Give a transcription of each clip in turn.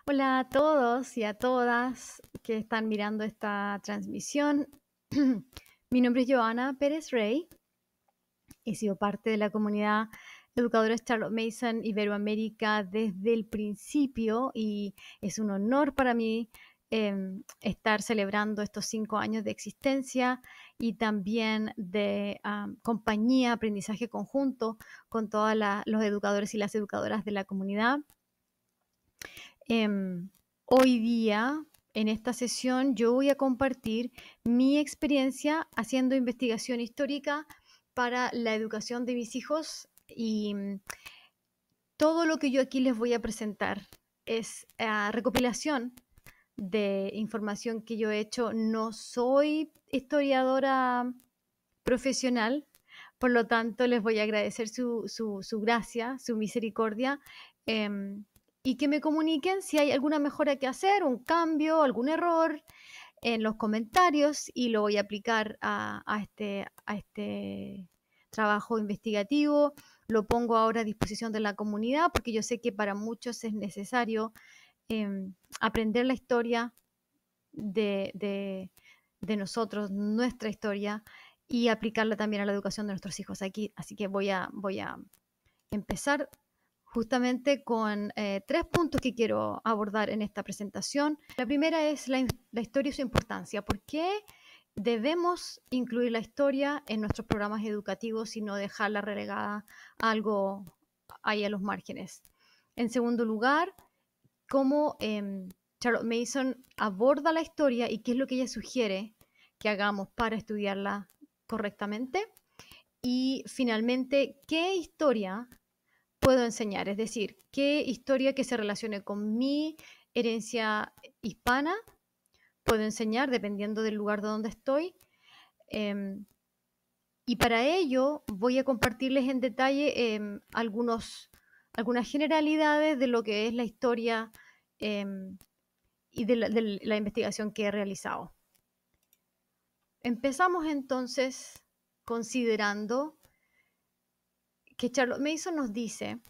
Hola a todos y a todas que están mirando esta transmisión. Mi nombre es Joana Pérez Rey. He sido parte de la comunidad educadora Charlotte Mason Iberoamérica desde el principio y es un honor para mí estar celebrando estos 5 años de existencia y también de compañía, aprendizaje conjunto con todos los educadores y las educadoras de la comunidad. Em, Hoy día, en esta sesión, yo voy a compartir mi experiencia haciendo investigación histórica para la educación de mis hijos y todo lo que yo aquí les voy a presentar es recopilación de información que yo he hecho. No soy historiadora profesional, por lo tanto les voy a agradecer su gracia, su misericordia, eh, y que me comuniquen si hay alguna mejora que hacer, un cambio, algún error en los comentarios y lo voy a aplicar a este trabajo investigativo. Lo pongo ahora a disposición de la comunidad porque yo sé que para muchos es necesario aprender la historia de nosotros, nuestra historia, y aplicarla también a la educación de nuestros hijos aquí. Así que voy a empezar justamente con 3 puntos que quiero abordar en esta presentación. La primera es la historia y su importancia. ¿Por qué debemos incluir la historia en nuestros programas educativos y no dejarla relegada a algo ahí a los márgenes? En segundo lugar, cómo Charlotte Mason aborda la historia y qué es lo que ella sugiere que hagamos para estudiarla correctamente. Y finalmente, ¿qué historia puedo enseñar? Es decir, ¿qué historia que se relacione con mi herencia hispana puedo enseñar dependiendo del lugar de donde estoy? Y para ello voy a compartirles en detalle algunas generalidades de lo que es la historia y de la investigación que he realizado. Empezamos entonces considerando que Charlotte Mason nos dice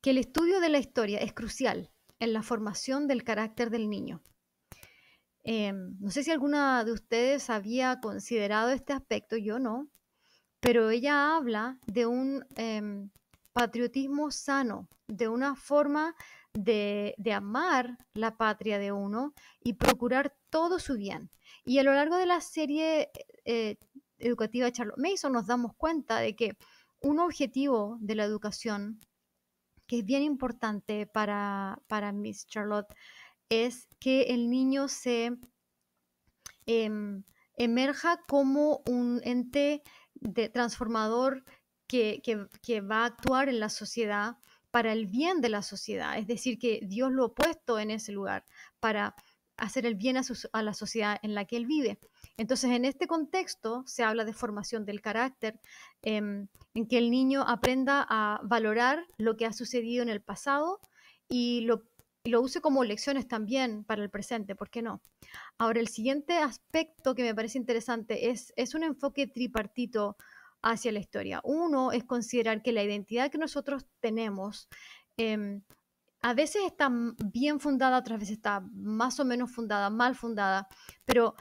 que el estudio de la historia es crucial en la formación del carácter del niño. No sé si alguna de ustedes había considerado este aspecto, yo no, pero ella habla de un patriotismo sano, de una forma de amar la patria de uno y procurar todo su bien. Y a lo largo de la serie educativa de Charlotte Mason nos damos cuenta de que un objetivo de la educación que es bien importante para Miss Charlotte es que el niño se em, emerja como un ente transformador que va a actuar en la sociedad para el bien de la sociedad, es decir, que Dios lo ha puesto en ese lugar para hacer el bien a la sociedad en la que él vive. Entonces, en este contexto se habla de formación del carácter, en que el niño aprenda a valorar lo que ha sucedido en el pasado y lo use como lecciones también para el presente, ¿por qué no? Ahora, el siguiente aspecto que me parece interesante es un enfoque tripartito hacia la historia. Uno es considerar que la identidad que nosotros tenemos eh, a veces está bien fundada, otras veces está más o menos fundada, mal fundada, pero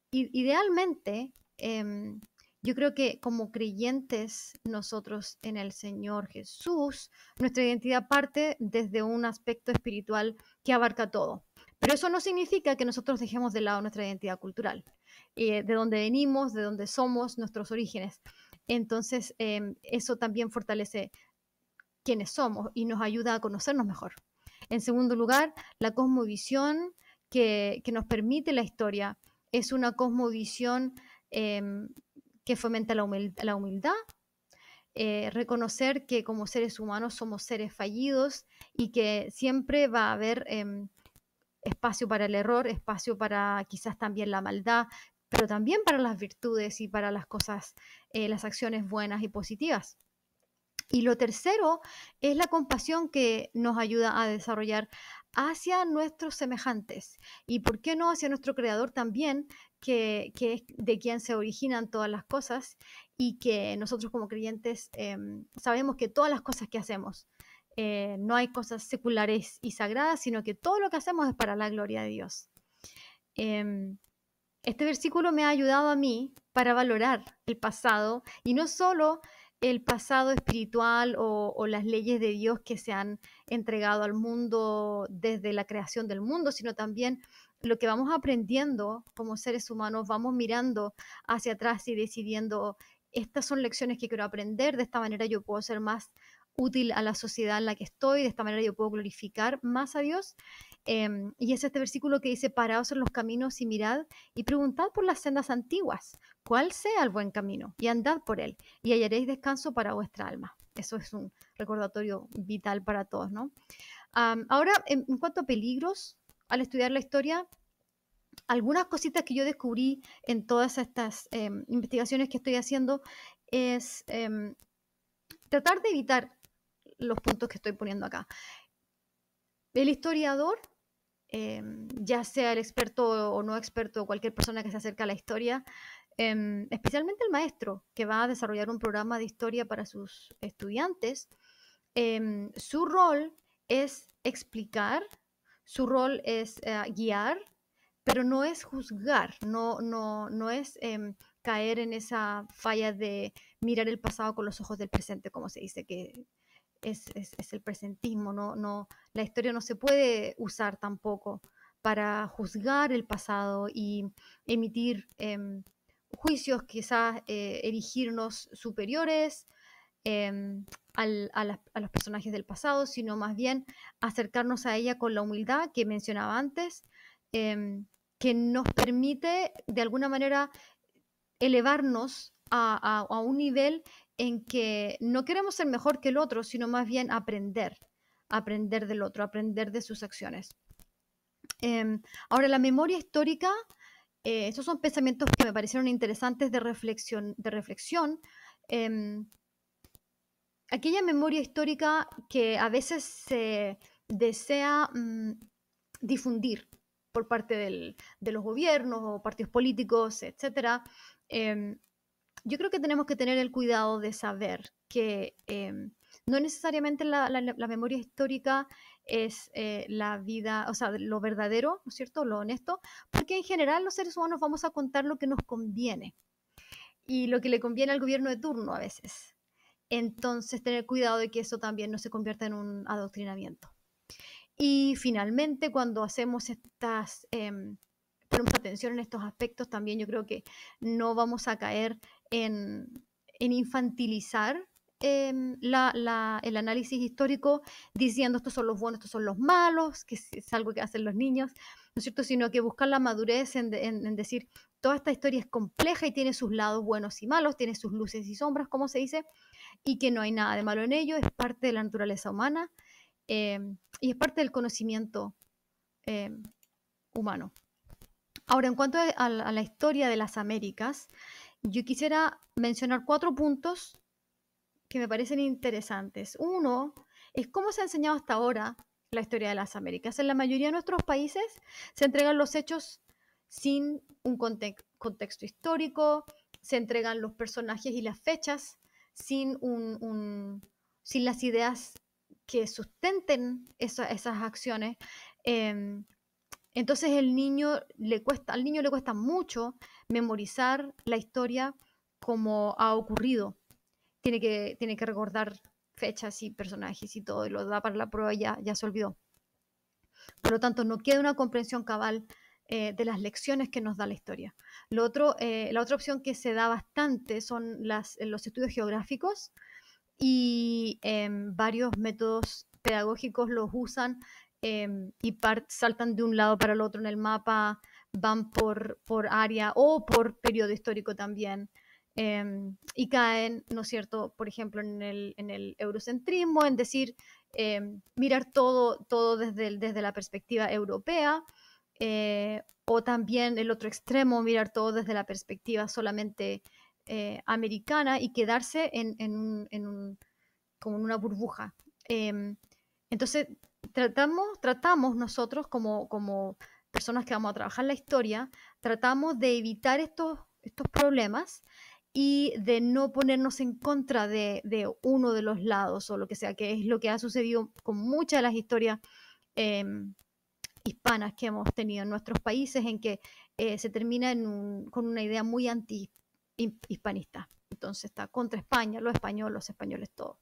idealmente yo creo que como creyentes nosotros en el Señor Jesús, nuestra identidad parte desde un aspecto espiritual que abarca todo. Pero eso no significa que nosotros dejemos de lado nuestra identidad cultural, de dónde venimos, de dónde somos, nuestros orígenes. Entonces, eso también fortalece quiénes somos y nos ayuda a conocernos mejor. En segundo lugar, la cosmovisión que nos permite la historia es una cosmovisión eh, que fomenta la humildad, reconocer que como seres humanos somos seres fallidos y que siempre va a haber espacio para el error, espacio para quizás también la maldad, pero también para las virtudes y para las cosas, las acciones buenas y positivas. Y lo tercero es la compasión que nos ayuda a desarrollar hacia nuestros semejantes y, ¿por qué no, hacia nuestro creador también, que es de quien se originan todas las cosas y que nosotros como creyentes sabemos que todas las cosas que hacemos no hay cosas seculares y sagradas, sino que todo lo que hacemos es para la gloria de Dios. Este versículo me ha ayudado a mí para valorar el pasado, y no solo el pasado espiritual o las leyes de Dios que se han entregado al mundo desde la creación del mundo, sino también lo que vamos aprendiendo como seres humanos, vamos mirando hacia atrás y decidiendo, estas son lecciones que quiero aprender, de esta manera yo puedo ser más útil a la sociedad en la que estoy, de esta manera yo puedo glorificar más a Dios. Y es este versículo que dice: paraos en los caminos y mirad y preguntad por las sendas antiguas, cuál sea el buen camino, y andad por él, y hallaréis descanso para vuestra alma. Eso es un recordatorio vital para todos, ¿no? Ahora, en cuanto a peligros, al estudiar la historia, algunas cositas que yo descubrí en todas estas investigaciones que estoy haciendo es tratar de evitar los puntos que estoy poniendo acá. El historiador, ya sea el experto o no experto, cualquier persona que se acerca a la historia, especialmente el maestro que va a desarrollar un programa de historia para sus estudiantes, su rol es explicar, su rol es guiar, pero no es juzgar, no es caer en esa falla de mirar el pasado con los ojos del presente, como se dice, que es el presentismo, la historia no se puede usar tampoco para juzgar el pasado y emitir juicios, quizás erigirnos superiores a los personajes del pasado, sino más bien acercarnos a ella con la humildad que mencionaba antes, que nos permite de alguna manera elevarnos a un nivel en que no queremos ser mejor que el otro, sino más bien aprender del otro, aprender de sus acciones. Ahora, la memoria histórica, estos son pensamientos que me parecieron interesantes de reflexión. Aquella memoria histórica que a veces se desea difundir por parte de los gobiernos o partidos políticos, etcétera. Yo creo que tenemos que tener el cuidado de saber que no necesariamente la memoria histórica es la vida, o sea, lo verdadero, ¿no es cierto?, lo honesto, porque en general los seres humanos vamos a contar lo que nos conviene y lo que le conviene al gobierno de turno a veces. Entonces, tener cuidado de que eso también no se convierta en un adoctrinamiento. Y finalmente, cuando hacemos ponemos atención en estos aspectos, también yo creo que no vamos a caer en infantilizar el análisis histórico diciendo estos son los buenos, estos son los malos, que es algo que hacen los niños, ¿no es cierto? Sino que buscar la madurez en decir, toda esta historia es compleja y tiene sus lados buenos y malos, tiene sus luces y sombras, como se dice, y que no hay nada de malo en ello, es parte de la naturaleza humana y es parte del conocimiento humano. Ahora, en cuanto a la historia de las Américas, yo quisiera mencionar 4 puntos que me parecen interesantes. Uno es cómo se ha enseñado hasta ahora la historia de las Américas. En la mayoría de nuestros países se entregan los hechos sin un contexto histórico, se entregan los personajes y las fechas sin las ideas que sustenten esas acciones. Entonces al niño le cuesta mucho memorizar la historia como ha ocurrido. Tiene que recordar fechas y personajes y todo, y lo da para la prueba y ya se olvidó. Por lo tanto, no queda una comprensión cabal de las lecciones que nos da la historia. La otra opción que se da bastante son los estudios geográficos, y varios métodos pedagógicos los usan y saltan de un lado para el otro en el mapa, van por área o por periodo histórico también, y caen, ¿no es cierto?, por ejemplo, en el eurocentrismo, en decir, mirar todo desde la perspectiva europea, o también el otro extremo, mirar todo desde la perspectiva solamente americana y quedarse como en una burbuja. Entonces, tratamos nosotros como personas que vamos a trabajar la historia, tratamos de evitar estos problemas y de no ponernos en contra de uno de los lados o lo que sea, que es lo que ha sucedido con muchas de las historias em, hispanas que hemos tenido en nuestros países, en que se termina con una idea muy anti-hispanista. Entonces está contra España, los españoles, todos.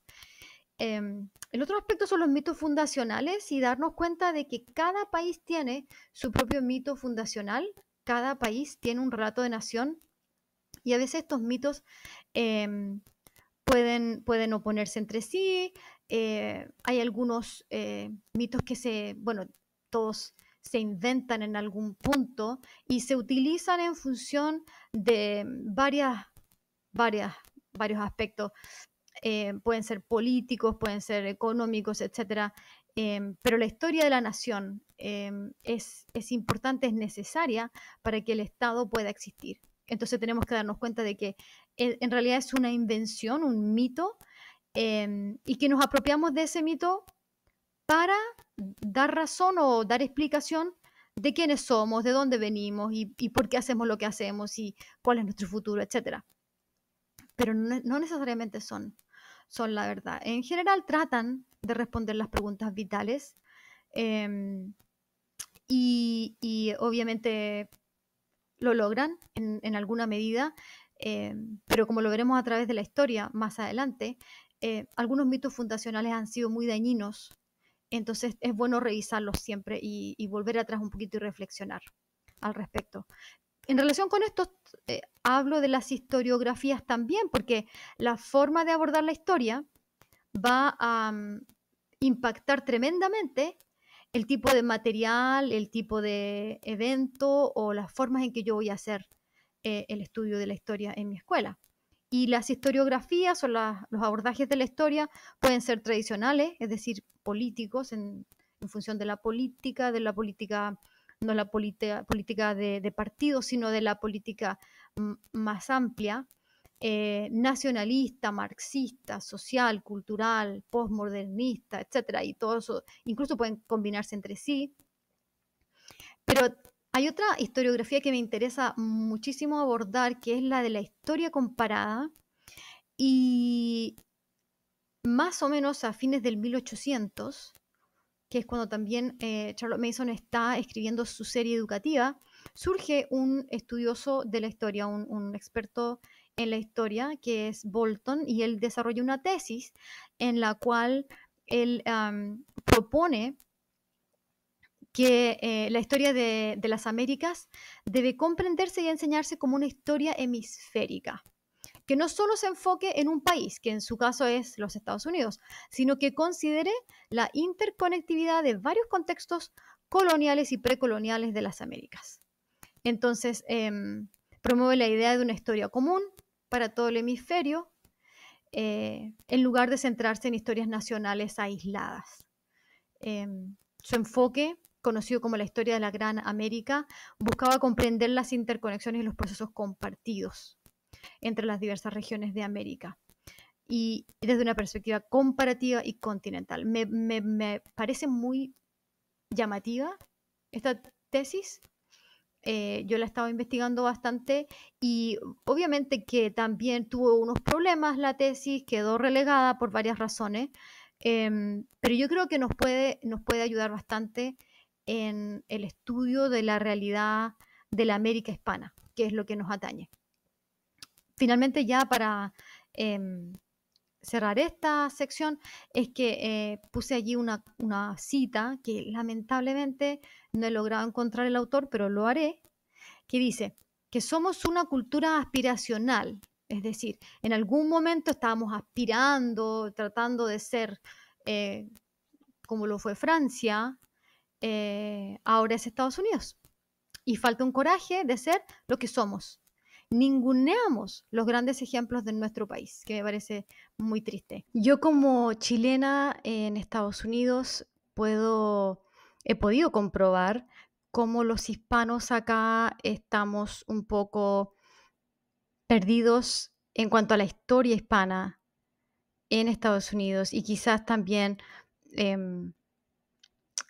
El otro aspecto son los mitos fundacionales y darnos cuenta de que cada país tiene su propio mito fundacional, cada país tiene un relato de nación y a veces estos mitos em, pueden oponerse entre sí. Hay algunos mitos que bueno, todos se inventan en algún punto y se utilizan en función de varias, varios aspectos. Pueden ser políticos, pueden ser económicos, etcétera. Pero la historia de la nación es importante, es necesaria para que el Estado pueda existir. Entonces tenemos que darnos cuenta de que en realidad es una invención, un mito, y que nos apropiamos de ese mito para dar razón o dar explicación de quiénes somos, de dónde venimos y por qué hacemos lo que hacemos y cuál es nuestro futuro, etcétera. Pero no necesariamente son la verdad. En general tratan de responder las preguntas vitales eh, y obviamente lo logran en alguna medida, pero como lo veremos a través de la historia más adelante, algunos mitos fundacionales han sido muy dañinos, entonces es bueno revisarlos siempre y volver atrás un poquito y reflexionar al respecto. En relación con esto, hablo de las historiografías también, porque la forma de abordar la historia va a impactar tremendamente el tipo de material, el tipo de evento o las formas en que yo voy a hacer el estudio de la historia en mi escuela. Y las historiografías o los abordajes de la historia pueden ser tradicionales, es decir, políticos en función de la política, no la política de partido, sino de la política más amplia, nacionalista, marxista, social, cultural, postmodernista, etcétera, y todo eso incluso pueden combinarse entre sí. Pero hay otra historiografía que me interesa muchísimo abordar, que es la de la historia comparada, y más o menos a fines del 1800, que es cuando también Charlotte Mason está escribiendo su serie educativa, surge un estudioso de la historia, un experto en la historia, que es Bolton, y él desarrolla una tesis en la cual él propone que la historia de las Américas debe comprenderse y enseñarse como una historia hemisférica, que no solo se enfoque en un país, que en su caso es los Estados Unidos, sino que considere la interconectividad de varios contextos coloniales y precoloniales de las Américas. Entonces, promueve la idea de una historia común para todo el hemisferio, en lugar de centrarse en historias nacionales aisladas. Su enfoque, conocido como la historia de la Gran América, buscaba comprender las interconexiones y los procesos compartidos entre las diversas regiones de América y desde una perspectiva comparativa y continental. Me parece muy llamativa esta tesis. Yo la estaba investigando bastante y obviamente que también tuvo unos problemas la tesis, quedó relegada por varias razones, pero yo creo que nos puede ayudar bastante en el estudio de la realidad de la América hispana, que es lo que nos atañe. Finalmente, ya para cerrar esta sección, es que puse allí una cita que lamentablemente no he logrado encontrar el autor, pero lo haré, que dice que somos una cultura aspiracional, es decir, en algún momento estábamos aspirando, tratando de ser como lo fue Francia, ahora es Estados Unidos. Y falta un coraje de ser lo que somos. Ninguneamos los grandes ejemplos de nuestro país, que me parece muy triste. Yo como chilena en Estados Unidos he podido comprobar cómo los hispanos acá estamos un poco perdidos en cuanto a la historia hispana en Estados Unidos y quizás también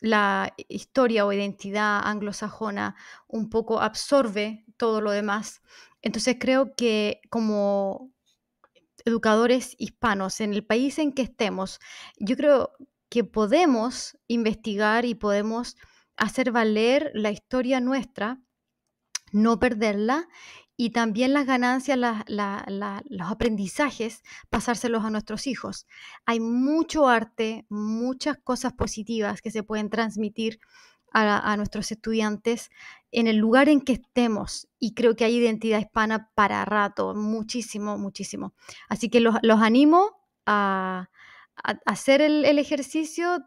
la historia o identidad anglosajona un poco absorbe todo lo demás. Entonces creo que como educadores hispanos en el país en que estemos, yo creo que podemos investigar y podemos hacer valer la historia nuestra, no perderla, y también las ganancias, los aprendizajes, pasárselos a nuestros hijos. Hay mucho arte, muchas cosas positivas que se pueden transmitir a nuestros estudiantes en el lugar en que estemos, y creo que hay identidad hispana para rato, muchísimo, muchísimo. Así que los animo a hacer el ejercicio,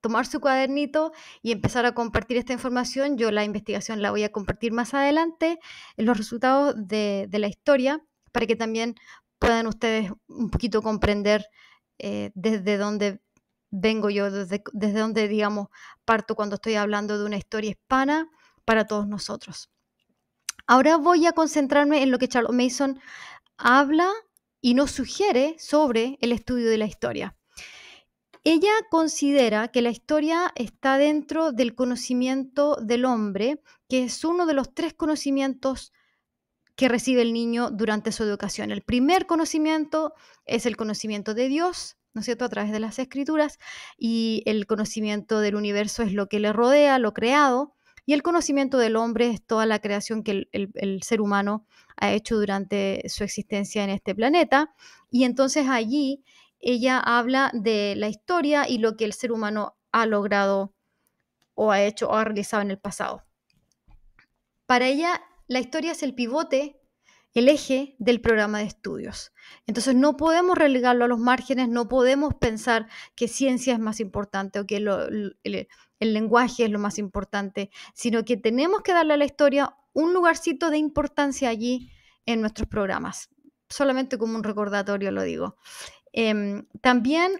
tomar su cuadernito y empezar a compartir esta información. Yo la investigación la voy a compartir más adelante, los resultados de la historia, para que también puedan ustedes un poquito comprender desde dónde vengo yo, desde dónde, digamos, parto cuando estoy hablando de una historia hispana para todos nosotros. Ahora voy a concentrarme en lo que Charlotte Mason habla y nos sugiere sobre el estudio de la historia. Ella considera que la historia está dentro del conocimiento del hombre, que es uno de los 3 conocimientos que recibe el niño durante su educación. El primer conocimiento es el conocimiento de Dios, ¿no es cierto?, a través de las Escrituras, y el conocimiento del universo es lo que le rodea, lo creado, y el conocimiento del hombre es toda la creación que el ser humano ha hecho durante su existencia en este planeta. Y entonces allí ella habla de la historia y lo que el ser humano ha logrado o ha hecho o ha realizado en el pasado. Para ella, la historia es el pivote, el eje del programa de estudios. Entonces no podemos relegarlo a los márgenes, no podemos pensar que ciencia es más importante o que el lenguaje es lo más importante, sino que tenemos que darle a la historia un lugarcito de importancia allí en nuestros programas. Solamente como un recordatorio lo digo. También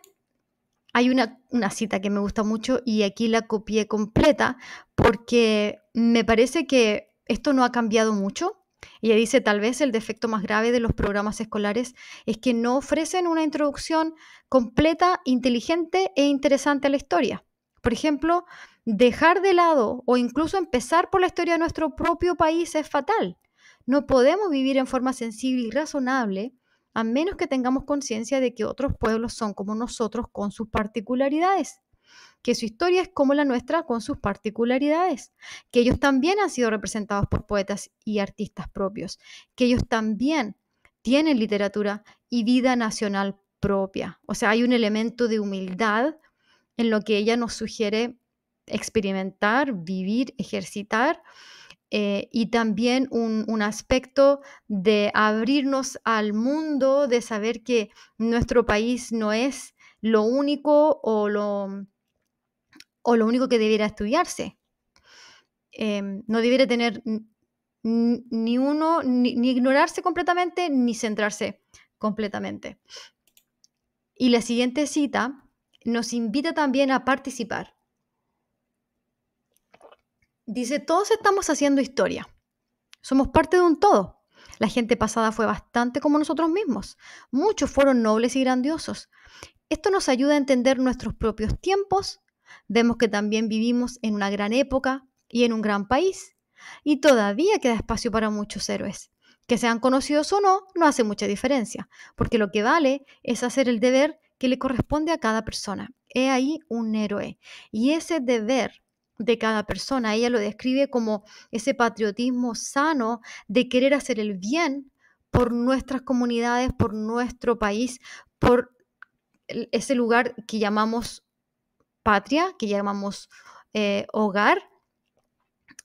hay una cita que me gusta mucho y aquí la copié completa porque me parece que esto no ha cambiado mucho. Ella dice, tal vez el defecto más grave de los programas escolares es que no ofrecen una introducción completa, inteligente e interesante a la historia. Por ejemplo, dejar de lado o incluso empezar por la historia de nuestro propio país es fatal. No podemos vivir en forma sensible y razonable a menos que tengamos conciencia de que otros pueblos son como nosotros con sus particularidades, que su historia es como la nuestra con sus particularidades, que ellos también han sido representados por poetas y artistas propios, que ellos también tienen literatura y vida nacional propia. O sea, hay un elemento de humildad en lo que ella nos sugiere experimentar, vivir, ejercitar, y también un aspecto de abrirnos al mundo, de saber que nuestro país no es lo único o lo único que debiera estudiarse. No debiera tener ni uno, ni ignorarse completamente, ni centrarse completamente. Y la siguiente cita nos invita también a participar. Dice, todos estamos haciendo historia. Somos parte de un todo. La gente pasada fue bastante como nosotros mismos. Muchos fueron nobles y grandiosos. Esto nos ayuda a entender nuestros propios tiempos. Vemos que también vivimos en una gran época y en un gran país. Y todavía queda espacio para muchos héroes. Que sean conocidos o no, no hace mucha diferencia, porque lo que vale es hacer el deber que le corresponde a cada persona. He ahí un héroe. Y ese deber de cada persona, ella lo describe como ese patriotismo sano de querer hacer el bien por nuestras comunidades, por nuestro país, por ese lugar que llamamos patria, que llamamos hogar.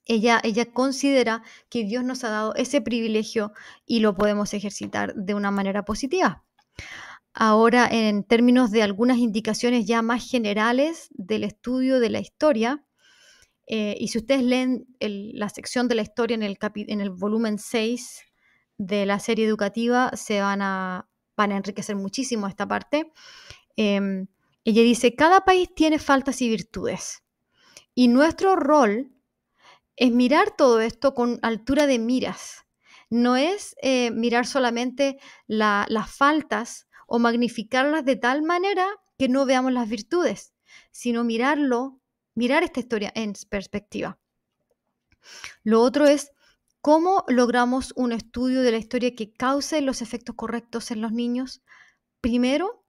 Ella considera que Dios nos ha dado ese privilegio y lo podemos ejercitar de una manera positiva. Ahora, en términos de algunas indicaciones ya más generales del estudio de la historia, y si ustedes leen la sección de la historia en el volumen 6 de la serie educativa, van a enriquecer muchísimo esta parte. Ella dice, cada país tiene faltas y virtudes. Y nuestro rol es mirar todo esto con altura de miras. No es mirar solamente las faltas o magnificarlas de tal manera que no veamos las virtudes, sino mirarlo mirar esta historia en perspectiva. Lo otro es cómo logramos un estudio de la historia que cause los efectos correctos en los niños. Primero,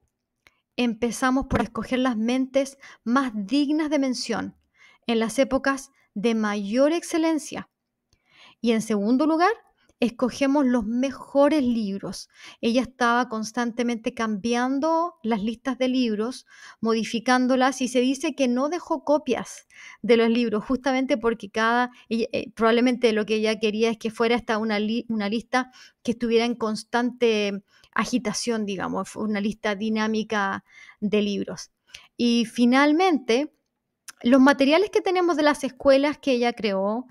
empezamos por escoger las mentes más dignas de mención en las épocas de mayor excelencia. Y en segundo lugar, escogemos los mejores libros. Ella estaba constantemente cambiando las listas de libros, modificándolas, y se dice que no dejó copias de los libros, justamente porque probablemente lo que ella quería es que fuera hasta una lista que estuviera en constante agitación, digamos, una lista dinámica de libros. Y finalmente, los materiales que tenemos de las escuelas que ella creó,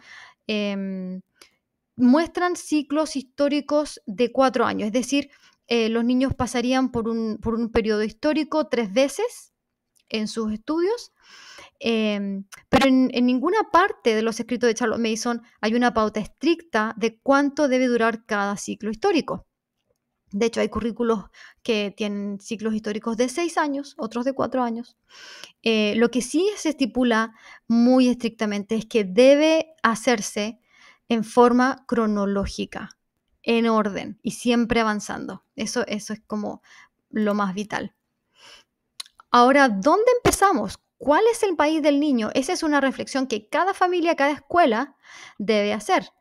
muestran ciclos históricos de 4 años, es decir, los niños pasarían por un periodo histórico 3 veces en sus estudios, pero en ninguna parte de los escritos de Charlotte Mason hay una pauta estricta de cuánto debe durar cada ciclo histórico. De hecho, hay currículos que tienen ciclos históricos de 6 años, otros de 4 años. Lo que sí se estipula muy estrictamente es que debe hacerse en forma cronológica, en orden y siempre avanzando. Eso es como lo más vital. Ahora, ¿dónde empezamos? ¿Cuál es el país del niño? Esa es una reflexión que cada familia, cada escuela debe hacer.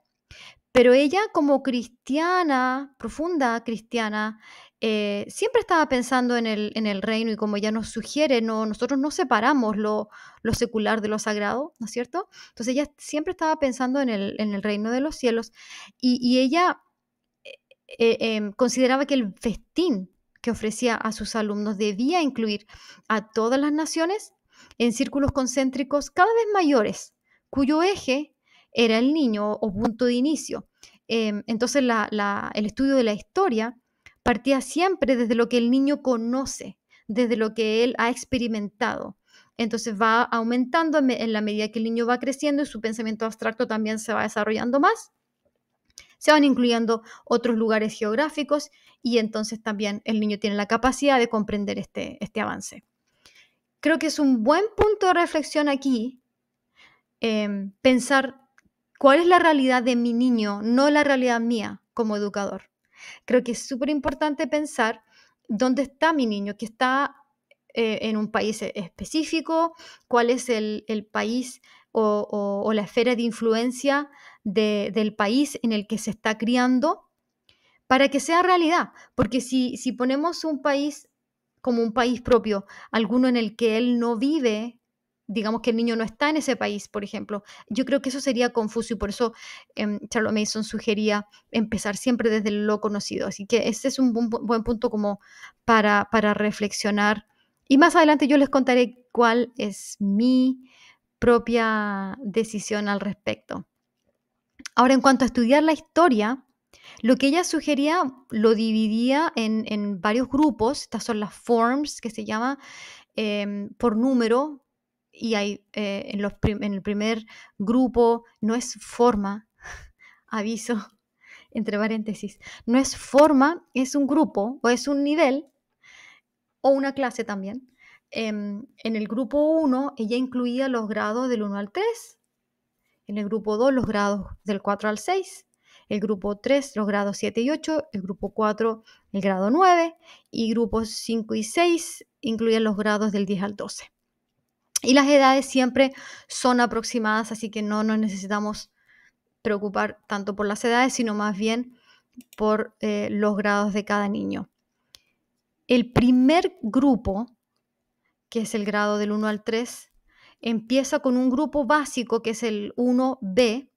Pero ella, como cristiana, profunda cristiana, siempre estaba pensando en el reino, y como ella nos sugiere, nosotros no separamos lo secular de lo sagrado, ¿no es cierto? Entonces ella siempre estaba pensando en el reino de los cielos, y ella consideraba que el festín que ofrecía a sus alumnos debía incluir a todas las naciones en círculos concéntricos cada vez mayores, cuyo eje era el niño o punto de inicio. Entonces el estudio de la historia partía siempre desde lo que el niño conoce, desde lo que él ha experimentado. Entonces va aumentando en la medida que el niño va creciendo y su pensamiento abstracto también se va desarrollando más. Se van incluyendo otros lugares geográficos, y entonces también el niño tiene la capacidad de comprender este avance. Creo que es un buen punto de reflexión aquí, pensar cuál es la realidad de mi niño, no la realidad mía como educador. Creo que es súper importante pensar dónde está mi niño, que está en un país específico, cuál es el país o la esfera de influencia del país en el que se está criando, para que sea realidad. Porque si ponemos un país como un país propio, alguno en el que él no vive, digamos que el niño no está en ese país, por ejemplo, yo creo que eso sería confuso, y por eso Charlotte Mason sugería empezar siempre desde lo conocido. Así que ese es un buen punto como para reflexionar. Y más adelante yo les contaré cuál es mi propia decisión al respecto. Ahora, en cuanto a estudiar la historia, lo que ella sugería lo dividía en varios grupos. Estas son las forms, que se llama por número, y hay en el primer grupo, no es forma, aviso, entre paréntesis, no es forma, es un grupo o es un nivel o una clase también. En el grupo 1 ella incluía los grados del 1 al 3, en el grupo 2 los grados del 4 al 6, el grupo 3 los grados 7 y 8, el grupo 4 el grado 9, y grupos 5 y 6 incluían los grados del 10 al 12. Y las edades siempre son aproximadas, así que no nos necesitamos preocupar tanto por las edades, sino más bien por los grados de cada niño. El primer grupo, que es el grado del 1 al 3, empieza con un grupo básico que es el 1B.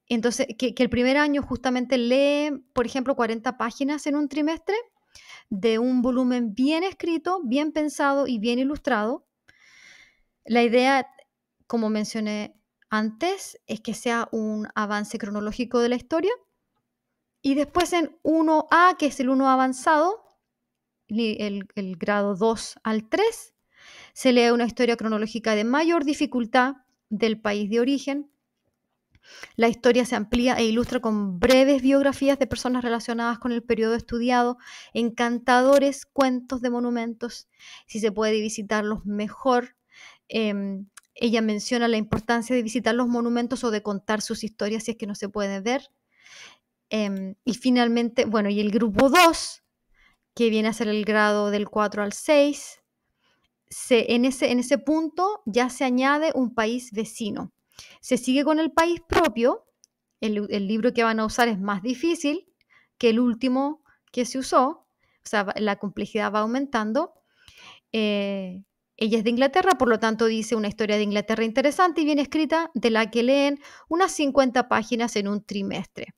Entonces, que el primer año justamente lee, por ejemplo, 40 páginas en un trimestre, de un volumen bien escrito, bien pensado y bien ilustrado. La idea, como mencioné antes, es que sea un avance cronológico de la historia. Y después en 1A, que es el 1 avanzado, el grado 2 al 3, se lee una historia cronológica de mayor dificultad del país de origen. La historia se amplía e ilustra con breves biografías de personas relacionadas con el periodo estudiado, encantadores cuentos de monumentos, si se puede visitarlos mejor. Ella menciona la importancia de visitar los monumentos o de contar sus historias si es que no se puede ver. Y finalmente, bueno, y el grupo 2, que viene a ser el grado del 4 al 6, en ese punto ya se añade un país vecino. Se sigue con el país propio. El libro que van a usar es más difícil que el último que se usó, o sea, la complejidad va aumentando. Ella es de Inglaterra, por lo tanto dice una historia de Inglaterra interesante y bien escrita, de la que leen unas 50 páginas en un trimestre.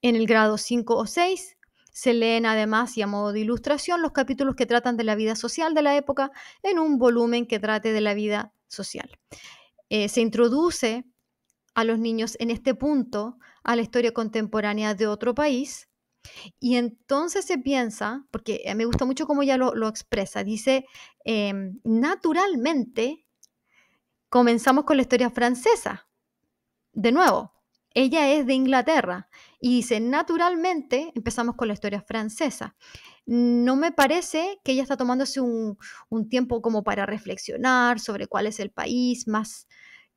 En el grado 5 o 6 se leen además y a modo de ilustración los capítulos que tratan de la vida social de la época en un volumen que trate de la vida social. Se introduce a los niños en este punto a la historia contemporánea de otro país y entonces se piensa, porque me gusta mucho cómo ella lo expresa, dice, naturalmente comenzamos con la historia francesa. De nuevo, ella es de Inglaterra y dice, naturalmente empezamos con la historia francesa. No me parece que ella está tomándose un tiempo como para reflexionar sobre cuál es el país, más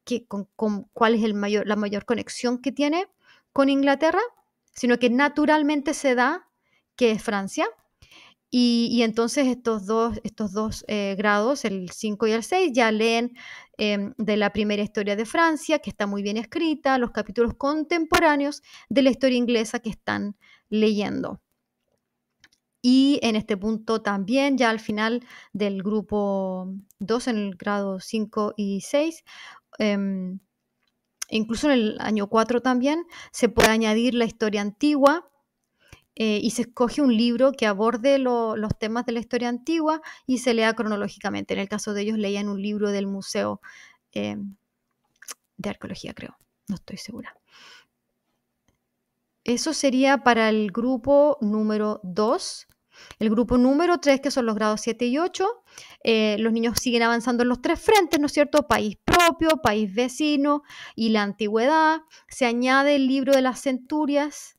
que con cuál es la mayor conexión que tiene con Inglaterra, sino que naturalmente se da que es Francia. Y entonces estos dos grados, el 5 y el 6, ya leen de la primera historia de Francia, que está muy bien escrita, los capítulos contemporáneos de la historia inglesa que están leyendo. Y en este punto también, ya al final del grupo 2, en el grado 5 y 6, incluso en el año 4 también, se puede añadir la historia antigua, y se escoge un libro que aborde los temas de la historia antigua y se lea cronológicamente. En el caso de ellos leían un libro del Museo de Arqueología, creo, no estoy segura. Eso sería para el grupo número 2. El grupo número 3, que son los grados 7 y 8, los niños siguen avanzando en los 3 frentes, ¿no es cierto? País propio, país vecino y la antigüedad. Se añade el libro de las centurias.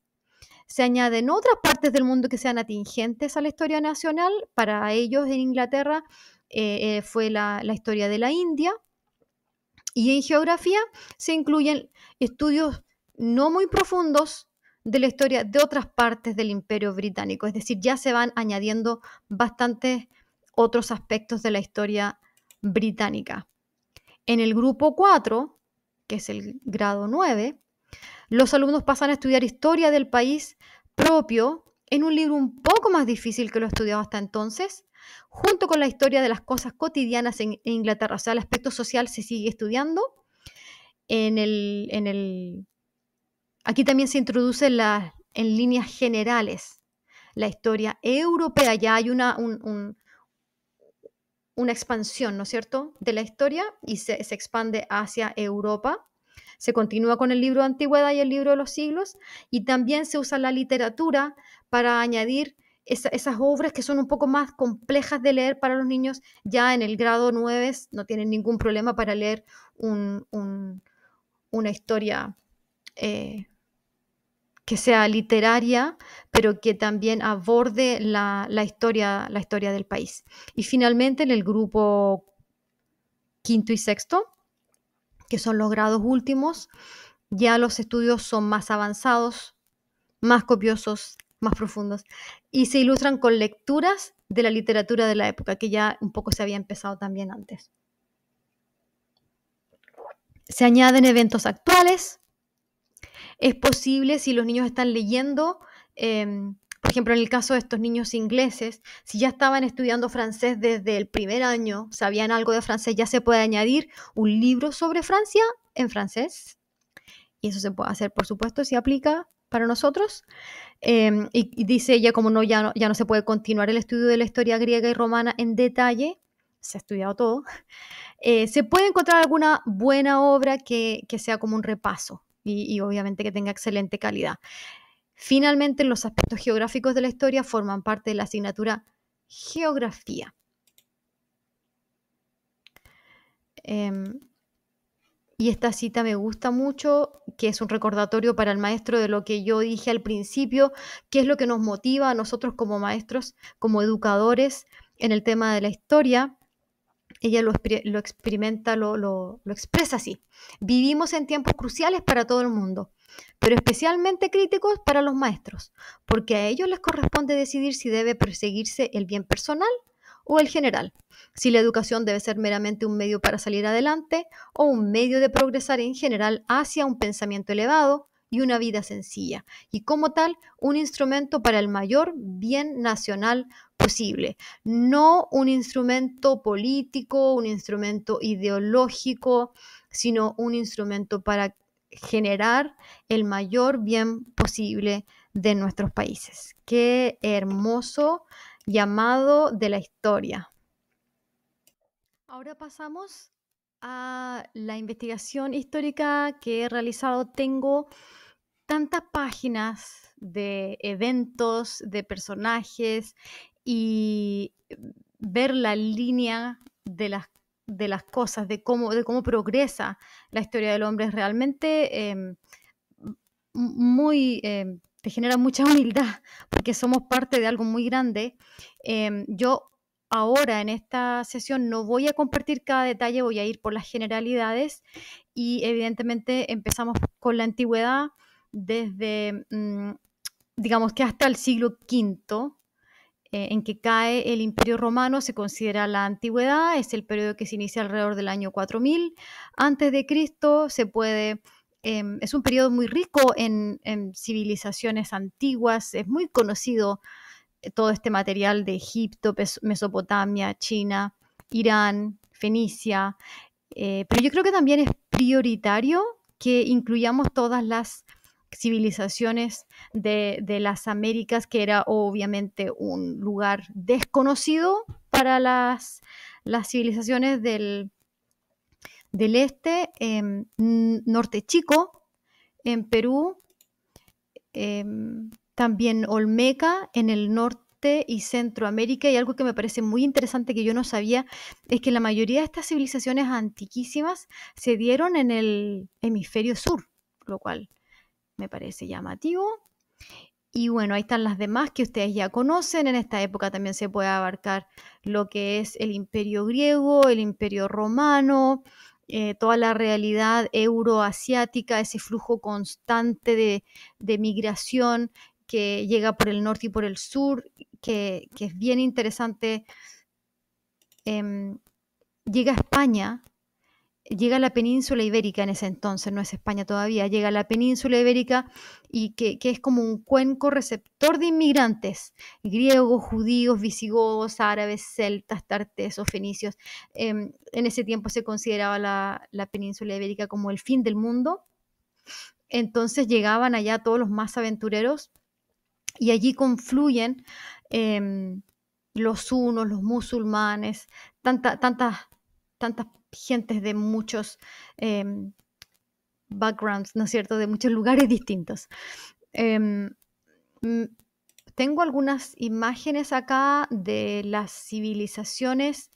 Se añaden otras partes del mundo que sean atingentes a la historia nacional. Para ellos en Inglaterra fue la historia de la India. Y en geografía se incluyen estudios no muy profundos de la historia de otras partes del Imperio Británico. Es decir, ya se van añadiendo bastantes otros aspectos de la historia británica. En el grupo 4, que es el grado 9, los alumnos pasan a estudiar historia del país propio en un libro un poco más difícil que lo estudiado hasta entonces, junto con la historia de las cosas cotidianas en Inglaterra. O sea, el aspecto social se sigue estudiando. Aquí también se introduce en líneas generales la historia europea. Ya hay una expansión, ¿no es cierto?, de la historia y se expande hacia Europa. Se continúa con el libro de Antigüedad y el libro de los siglos, y también se usa la literatura para añadir esas obras que son un poco más complejas de leer para los niños. Ya en el grado 9 no tienen ningún problema para leer una historia que sea literaria, pero que también aborde la historia del país. Y finalmente, en el grupo 5 y 6, que son los grados últimos, ya los estudios son más avanzados, más copiosos, más profundos, y se ilustran con lecturas de la literatura de la época, que ya un poco se había empezado también antes. Se añaden eventos actuales. Es posible, si los niños están leyendo, por ejemplo, en el caso de estos niños ingleses, si ya estaban estudiando francés desde el primer año, sabían algo de francés, ya se puede añadir un libro sobre Francia en francés. Y eso se puede hacer, por supuesto, si aplica para nosotros. Y dice ella, como ya no se puede continuar el estudio de la historia griega y romana en detalle, se ha estudiado todo, se puede encontrar alguna buena obra que sea como un repaso y obviamente que tenga excelente calidad. Finalmente, los aspectos geográficos de la historia forman parte de la asignatura Geografía. Y esta cita me gusta mucho, que es un recordatorio para el maestro de lo que yo dije al principio, que es lo que nos motiva a nosotros como maestros, como educadores en el tema de la historia. ella lo experimenta, lo expresa así. Vivimos en tiempos cruciales para todo el mundo, pero especialmente críticos para los maestros, porque a ellos les corresponde decidir si debe perseguirse el bien personal o el general, si la educación debe ser meramente un medio para salir adelante o un medio de progresar en general hacia un pensamiento elevado y una vida sencilla, y como tal, un instrumento para el mayor bien nacional posible, no un instrumento político, un instrumento ideológico, sino un instrumento para generar el mayor bien posible de nuestros países. Qué hermoso llamado de la historia. Ahora pasamos a la investigación histórica que he realizado. Tengo tantas páginas de eventos, de personajes y ver la línea de las cosas, de cómo progresa la historia del hombre es realmente muy, te genera mucha humildad porque somos parte de algo muy grande. Yo ahora en esta sesión no voy a compartir cada detalle, voy a ir por las generalidades y evidentemente empezamos con la antigüedad desde, digamos que hasta el siglo V, en que cae el Imperio Romano, se considera la antigüedad, es el periodo que se inicia alrededor del año 4000 antes de Cristo, es un periodo muy rico en civilizaciones antiguas, es muy conocido todo este material de Egipto, Mesopotamia, China, Irán, Fenicia, pero yo creo que también es prioritario que incluyamos todas las civilizaciones de las Américas, que era obviamente un lugar desconocido para las civilizaciones del este, Norte Chico, en Perú, también Olmeca en el norte y Centroamérica, y algo que me parece muy interesante que yo no sabía es que la mayoría de estas civilizaciones antiquísimas se dieron en el hemisferio sur, lo cual me parece llamativo. Y bueno, ahí están las demás que ustedes ya conocen. En esta época también se puede abarcar lo que es el imperio griego, el imperio romano, toda la realidad euroasiática, ese flujo constante de migración que llega por el norte y por el sur, que es bien interesante. Llega a España, llega a la península ibérica en ese entonces, no es España todavía, llega a la península ibérica y que es como un cuenco receptor de inmigrantes, griegos, judíos, visigodos, árabes, celtas, tartesos, fenicios. En ese tiempo se consideraba la península ibérica como el fin del mundo, entonces llegaban allá todos los más aventureros y allí confluyen los hunos, los musulmanes, tantas gentes de muchos backgrounds, ¿no es cierto?, de muchos lugares distintos. Tengo algunas imágenes acá de las civilizaciones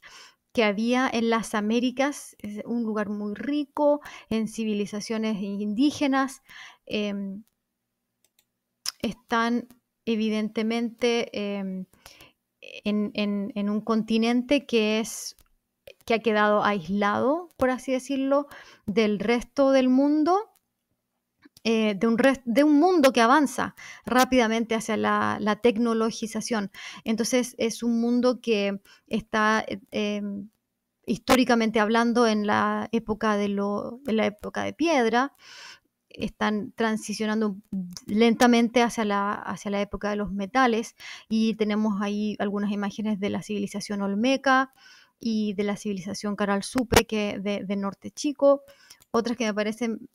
que había en las Américas, es un lugar muy rico en civilizaciones indígenas. Están evidentemente en un continente que ha quedado aislado, por así decirlo, del resto del mundo, de un mundo que avanza rápidamente hacia la tecnologización. Entonces es un mundo que está históricamente hablando en la época en la época de piedra, están transicionando lentamente hacia la época de los metales y tenemos ahí algunas imágenes de la civilización olmeca y de la civilización Caral Supe que de Norte Chico. Otras que me parecen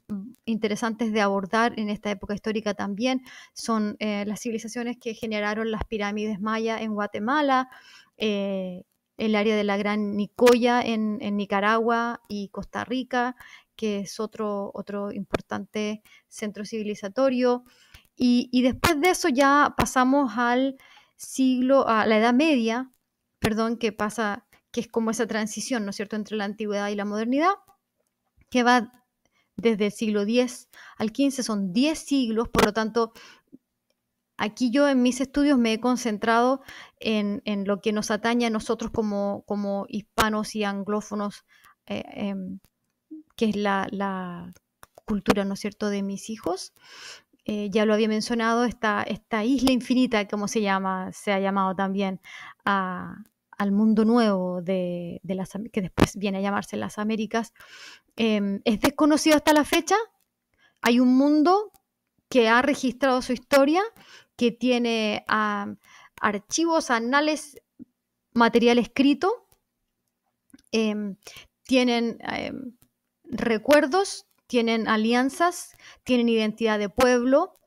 interesantes de abordar en esta época histórica también son las civilizaciones que generaron las pirámides mayas en Guatemala, el área de la Gran Nicoya en Nicaragua y Costa Rica, que es otro importante centro civilizatorio. Y después de eso ya pasamos a la Edad Media, perdón, que es como esa transición, ¿no es cierto?, entre la antigüedad y la modernidad, que va desde el siglo X al XV, son 10 siglos, por lo tanto, Aquí yo en mis estudios me he concentrado en lo que nos atañe a nosotros como hispanos y anglófonos, que es la cultura, ¿no es cierto?, de mis hijos. Ya lo había mencionado, esta isla infinita, como se ha llamado también al mundo nuevo que después viene a llamarse las Américas, es desconocido hasta la fecha. Hay un mundo que ha registrado su historia, que tiene archivos, anales, material escrito, tienen recuerdos, tienen alianzas, tienen identidad de pueblo,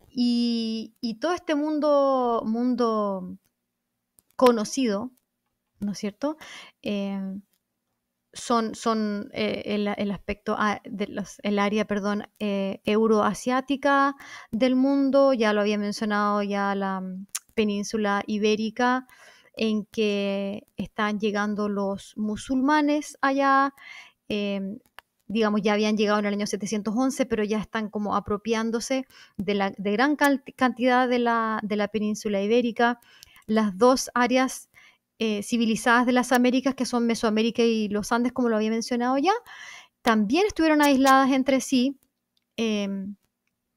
y todo este mundo conocido, ¿no es cierto? Son el aspecto el área, perdón, euroasiática del mundo. Ya lo había mencionado, ya la península ibérica, en que están llegando los musulmanes allá. Digamos, ya habían llegado en el año 711, pero ya están como apropiándose de gran cantidad de la península ibérica. Las dos áreas civilizadas de las Américas, que son Mesoamérica y los Andes, como lo había mencionado ya, también estuvieron aisladas entre sí,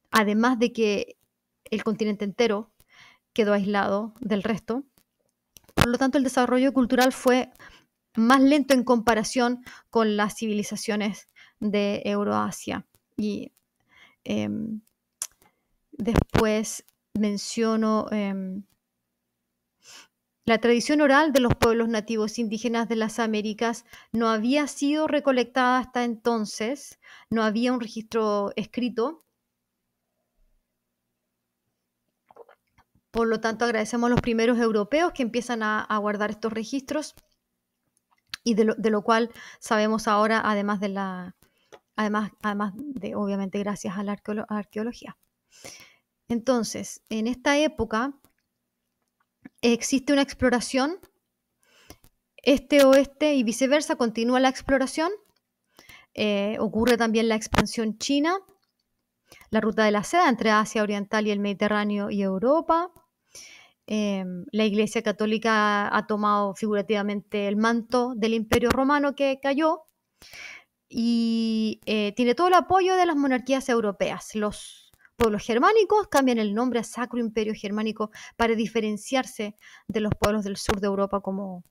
además de que el continente entero quedó aislado del resto. Por lo tanto, el desarrollo cultural fue más lento en comparación con las civilizaciones de Euroasia. Y después menciono la tradición oral de los pueblos nativos indígenas de las Américas no había sido recolectada hasta entonces, no había un registro escrito. Por lo tanto, agradecemos a los primeros europeos que empiezan a guardar estos registros, y de lo cual sabemos ahora, además de, obviamente, gracias a la arqueología. Entonces, en esta época existe una exploración este-oeste y viceversa, continúa la exploración. Ocurre también la expansión china, la ruta de la seda entre Asia Oriental y el Mediterráneo y Europa. La Iglesia Católica ha tomado figurativamente el manto del Imperio Romano que cayó, y tiene todo el apoyo de las monarquías europeas. Los pueblos germánicos cambian el nombre a Sacro Imperio Germánico para diferenciarse de los pueblos del sur de Europa, como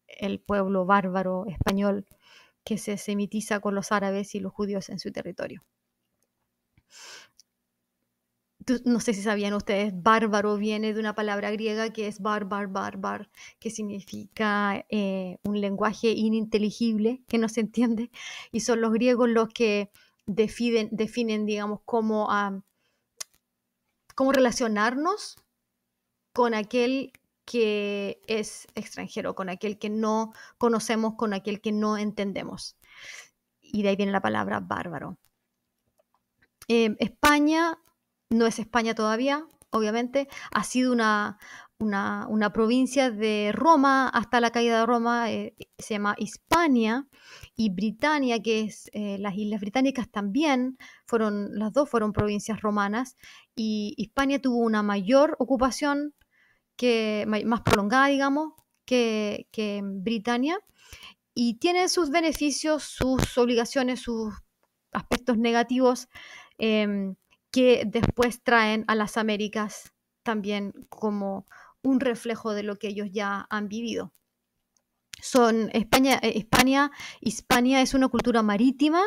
el pueblo bárbaro español, que se semitiza con los árabes y los judíos en su territorio. No sé si sabían ustedes, bárbaro viene de una palabra griega que es bar, que significa un lenguaje ininteligible, que no se entiende, y son los griegos los que definen, digamos, cómo relacionarnos con aquel que es extranjero, con aquel que no conocemos, con aquel que no entendemos. Y de ahí viene la palabra bárbaro. España no es España todavía, obviamente. Ha sido una provincia de Roma hasta la caída de Roma. Se llama Hispania, y Britania, que es las Islas Británicas, también las dos fueron provincias romanas, y Hispania tuvo una mayor ocupación, más prolongada, digamos, que Britania, y tiene sus beneficios, sus obligaciones, sus aspectos negativos, que después traen a las Américas también como un reflejo de lo que ellos ya han vivido. Hispania es una cultura marítima,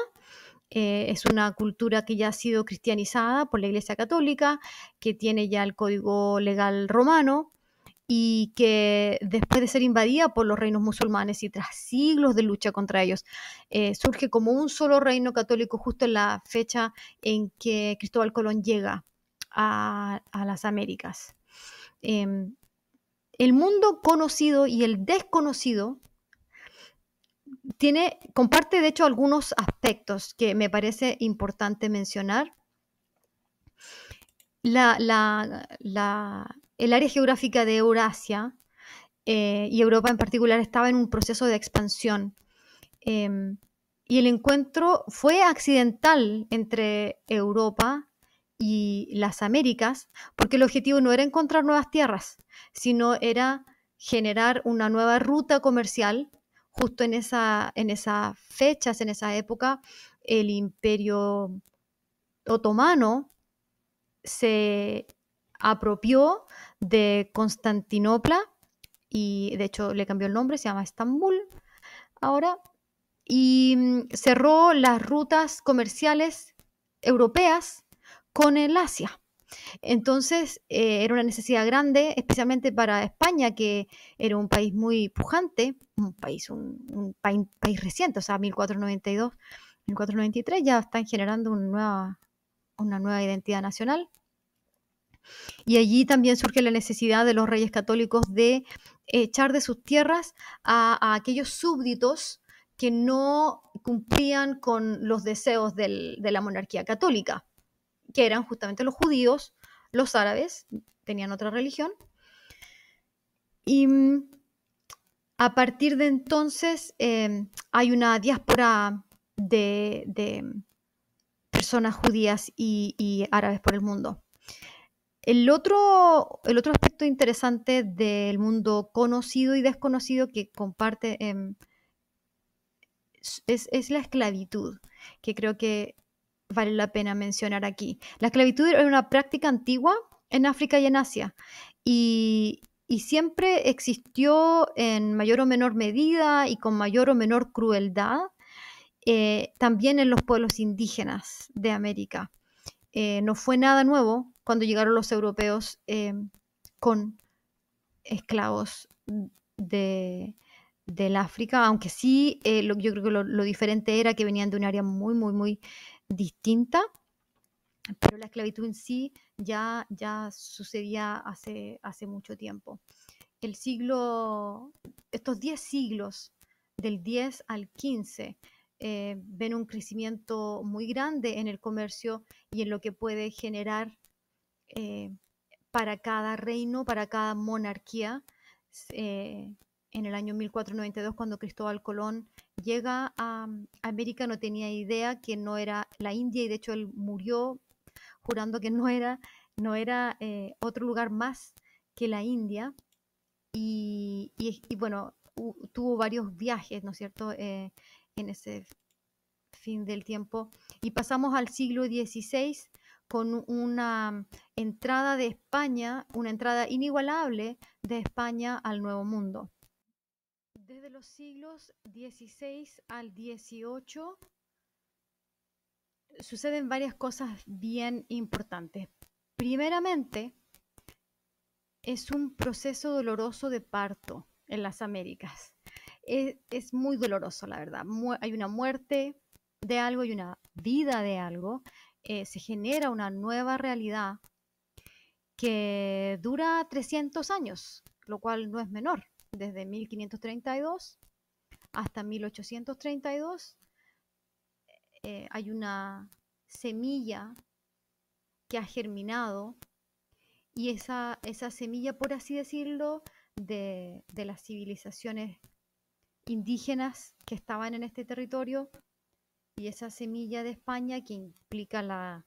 es una cultura que ya ha sido cristianizada por la Iglesia Católica, que tiene ya el código legal romano, y que después de ser invadida por los reinos musulmanes y tras siglos de lucha contra ellos, surge como un solo reino católico justo en la fecha en que Cristóbal Colón llega a las Américas. El mundo conocido y el desconocido comparte, de hecho, algunos aspectos que me parece importante mencionar. El área geográfica de Eurasia y Europa en particular estaba en un proceso de expansión, y el encuentro fue accidental entre Europa y las Américas, porque el objetivo no era encontrar nuevas tierras, sino era generar una nueva ruta comercial. Justo en esas fechas, en esa época, el Imperio Otomano se apropió de Constantinopla y de hecho le cambió el nombre, se llama Estambul ahora, y cerró las rutas comerciales europeas con el Asia. Entonces era una necesidad grande, especialmente para España, que era un país muy pujante, un país reciente, o sea, 1492, 1493 ya están generando una nueva identidad nacional. Y allí también surge la necesidad de los reyes católicos de echar de sus tierras a aquellos súbditos que no cumplían con los deseos de la monarquía católica, que eran justamente los judíos, los árabes, tenían otra religión. Y a partir de entonces hay una diáspora de personas judías y árabes por el mundo. El otro aspecto interesante del mundo conocido y desconocido que comparte es la esclavitud, que creo que vale la pena mencionar aquí. La esclavitud era una práctica antigua en África y en Asia y siempre existió en mayor o menor medida y con mayor o menor crueldad también en los pueblos indígenas de América. No fue nada nuevo cuando llegaron los europeos con esclavos del África, aunque sí, yo creo que lo diferente era que venían de un área muy, muy, muy distinta, pero la esclavitud en sí ya sucedía hace mucho tiempo. Estos 10 siglos, del 10 al 15, ven un crecimiento muy grande en el comercio y en lo que puede generar para cada reino, para cada monarquía. En el año 1492, cuando Cristóbal Colón llega a América, no tenía idea que no era la India y de hecho él murió jurando que no era otro lugar más que la India. Y bueno, tuvo varios viajes, ¿no es cierto?, en ese fin del tiempo. Y pasamos al siglo XVI con una entrada de España, una entrada inigualable de España al Nuevo Mundo. Desde los siglos XVI al XVIII suceden varias cosas bien importantes. Primeramente, es un proceso doloroso de parto en las Américas. Es muy doloroso, la verdad. Hay una muerte de algo y una vida de algo. Se genera una nueva realidad que dura 300 años, lo cual no es menor. Desde 1532 hasta 1832 hay una semilla que ha germinado y esa semilla, por así decirlo, de las civilizaciones indígenas que estaban en este territorio y esa semilla de España que implica la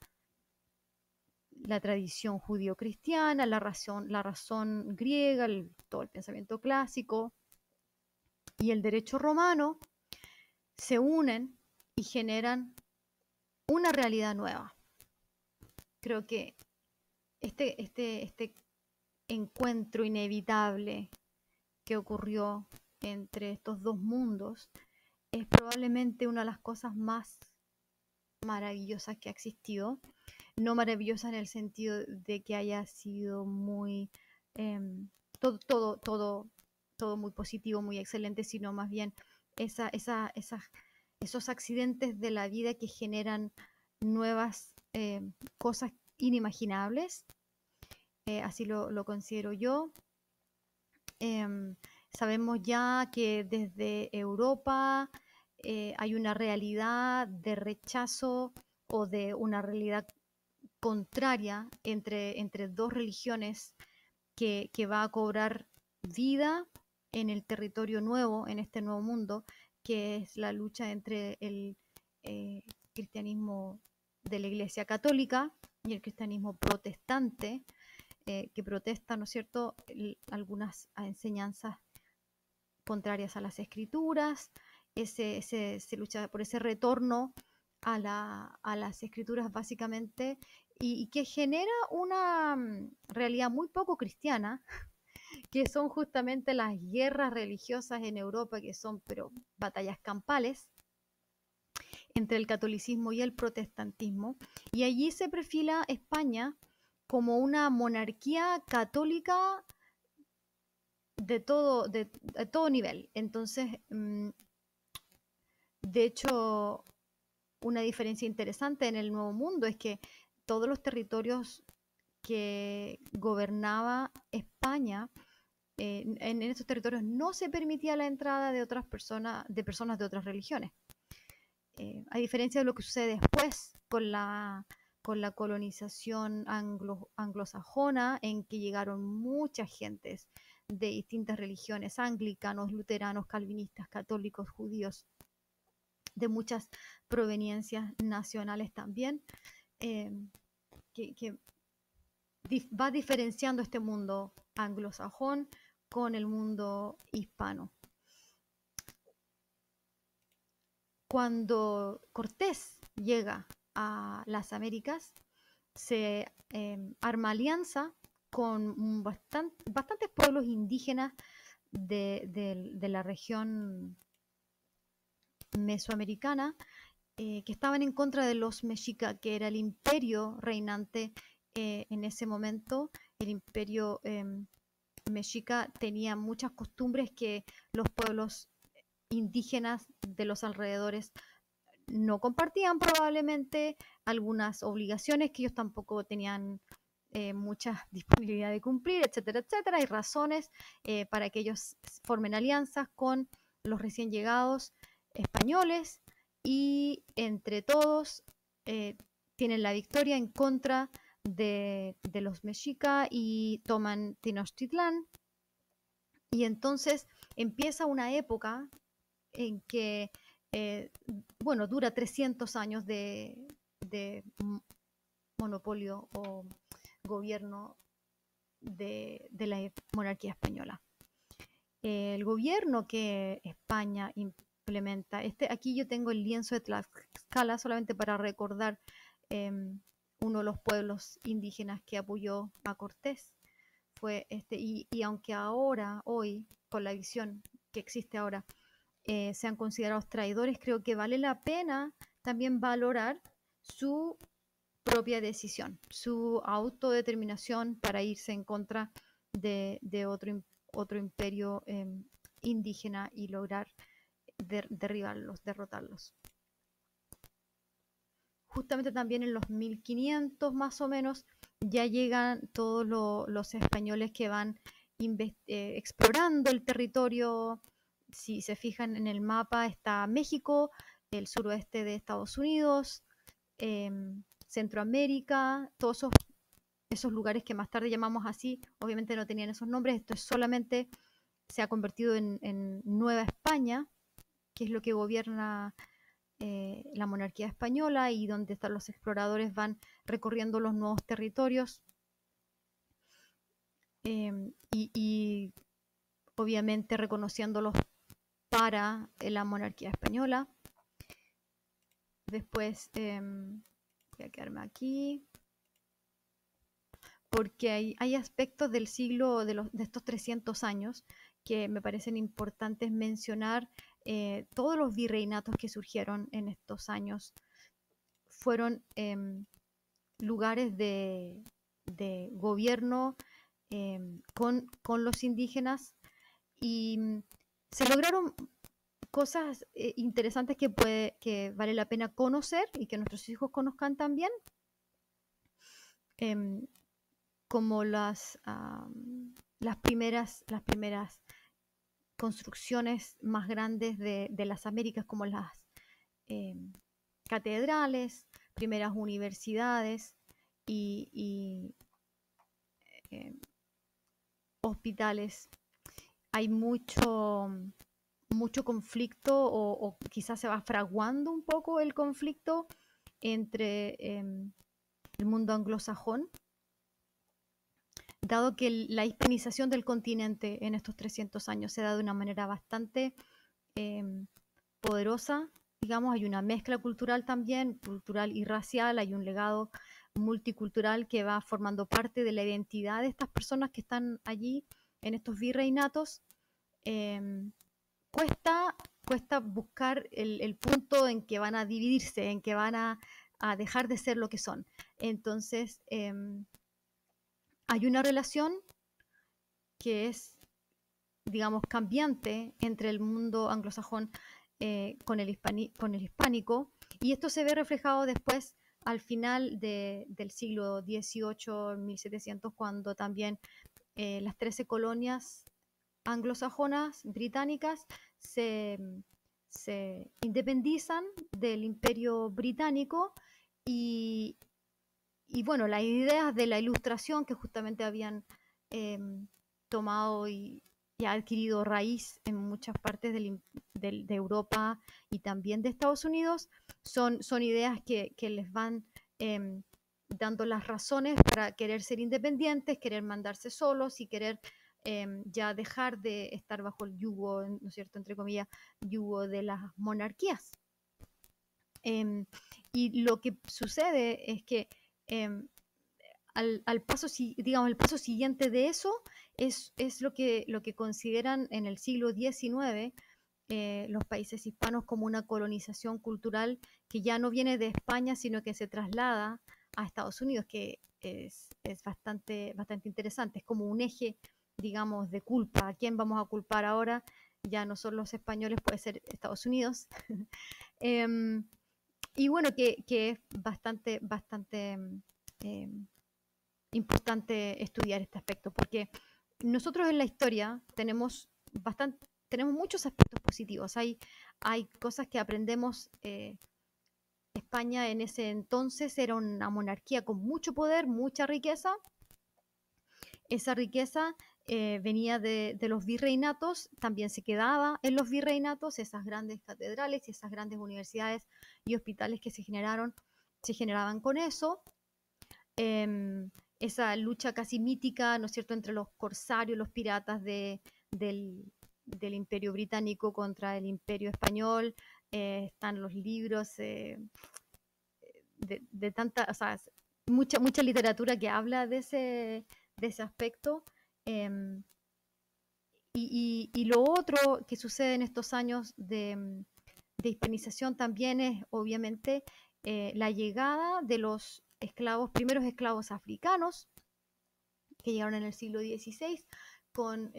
tradición judío-cristiana, la razón griega, todo el pensamiento clásico y el derecho romano, se unen y generan una realidad nueva. Creo que este encuentro inevitable que ocurrió entre estos dos mundos es probablemente una de las cosas más maravillosas que ha existido. No maravillosa en el sentido de que haya sido muy todo muy positivo, muy excelente, sino más bien esos accidentes de la vida que generan nuevas cosas inimaginables. Así lo considero yo. Sabemos ya que desde Europa hay una realidad de rechazo o de una realidad contraria entre dos religiones que va a cobrar vida en el territorio nuevo, en este nuevo mundo, que es la lucha entre el cristianismo de la Iglesia Católica y el cristianismo protestante, que protesta, ¿no es cierto?, algunas enseñanzas contrarias a las escrituras. Se lucha por ese retorno a las escrituras básicamente, y que genera una realidad muy poco cristiana, que son justamente las guerras religiosas en Europa, que son pero batallas campales entre el catolicismo y el protestantismo, y allí se perfila España como una monarquía católica de todo nivel. Entonces, de hecho, una diferencia interesante en el Nuevo Mundo es que todos los territorios que gobernaba España, en estos territorios no se permitía la entrada de otras personas, de otras religiones. A diferencia de lo que sucede después con la colonización anglosajona, en que llegaron muchas gentes de distintas religiones, anglicanos, luteranos, calvinistas, católicos, judíos, de muchas proveniencias nacionales también, eh, que va diferenciando este mundo anglosajón con el mundo hispano. Cuando Cortés llega a las Américas, se arma alianza con bastantes pueblos indígenas de la región mesoamericana, que estaban en contra de los mexicas, que era el imperio reinante en ese momento. El imperio mexica tenía muchas costumbres que los pueblos indígenas de los alrededores no compartían, probablemente algunas obligaciones que ellos tampoco tenían mucha disponibilidad de cumplir, etcétera, etcétera. Hay razones para que ellos formen alianzas con los recién llegados españoles, y entre todos tienen la victoria en contra de los mexicas y toman Tenochtitlán. Y entonces empieza una época en que, bueno, dura 300 años de monopolio o gobierno de la monarquía española. El gobierno que España implementa, aquí yo tengo el lienzo de Tlaxcala solamente para recordar uno de los pueblos indígenas que apoyó a Cortés. Fue y aunque ahora, hoy, con la visión que existe ahora, sean considerados traidores, creo que vale la pena también valorar su propia decisión, su autodeterminación para irse en contra de otro imperio indígena y lograr derribarlos, derrotarlos. Justamente también en los 1500 más o menos ya llegan todos los españoles que van explorando el territorio. Si se fijan en el mapa está México, el suroeste de Estados Unidos, Centroamérica, todos esos lugares que más tarde llamamos así, obviamente no tenían esos nombres. Esto es solamente, se ha convertido en Nueva España, que es lo que gobierna la monarquía española, y donde están los exploradores van recorriendo los nuevos territorios, y obviamente reconociéndolos para la monarquía española. Después voy a quedarme aquí porque hay aspectos del siglo de estos 300 años que me parecen importantes mencionar. Todos los virreinatos que surgieron en estos años fueron lugares de gobierno con los indígenas, y se lograron cosas interesantes que vale la pena conocer y que nuestros hijos conozcan también, como las primeras construcciones más grandes de las Américas, como las catedrales, primeras universidades y hospitales. Hay mucho conflicto, o quizás se va fraguando un poco el conflicto entre el mundo anglosajón, dado que la hispanización del continente en estos 300 años se da de una manera bastante poderosa, digamos, hay una mezcla cultural también, cultural y racial, hay un legado multicultural que va formando parte de la identidad de estas personas que están allí en estos virreinatos. Cuesta buscar el punto en que van a dividirse, en que van a dejar de ser lo que son. Entonces, hay una relación que es, digamos, cambiante entre el mundo anglosajón con el hispánico, y esto se ve reflejado después al final del siglo XVIII, 1700, cuando también las 13 colonias anglosajonas británicas se independizan del imperio británico, y, y bueno, las ideas de la ilustración que justamente habían eh, tomado y ha adquirido raíz en muchas partes de Europa y también de Estados Unidos, son ideas que les van eh, dando las razones para querer ser independientes, querer mandarse solos y querer ya dejar de estar bajo el yugo, ¿no es cierto?, entre comillas, yugo de las monarquías. Y lo que sucede es que al paso, digamos, el paso siguiente de eso es lo que consideran en el siglo XIX los países hispanos como una colonización cultural que ya no viene de España, sino que se traslada a Estados Unidos, que es bastante interesante. Es como un eje, digamos, de culpa. ¿A quién vamos a culpar ahora? Ya no son los españoles, puede ser Estados Unidos. Y bueno, que es bastante importante estudiar este aspecto, porque nosotros en la historia tenemos muchos aspectos positivos. Hay cosas que aprendemos. España en ese entonces era una monarquía con mucho poder, mucha riqueza. Esa riqueza venía de los virreinatos, también se quedaba en los virreinatos, esas grandes catedrales y esas grandes universidades y hospitales que se generaban con eso. Esa lucha casi mítica, ¿no es cierto?, entre los corsarios, los piratas del Imperio Británico contra el Imperio Español. Están los libros de tanta, o sea, mucha literatura que habla de ese aspecto. Eh, y lo otro que sucede en estos años de hispanización también es, obviamente, la llegada de los primeros esclavos africanos, que llegaron en el siglo XVI con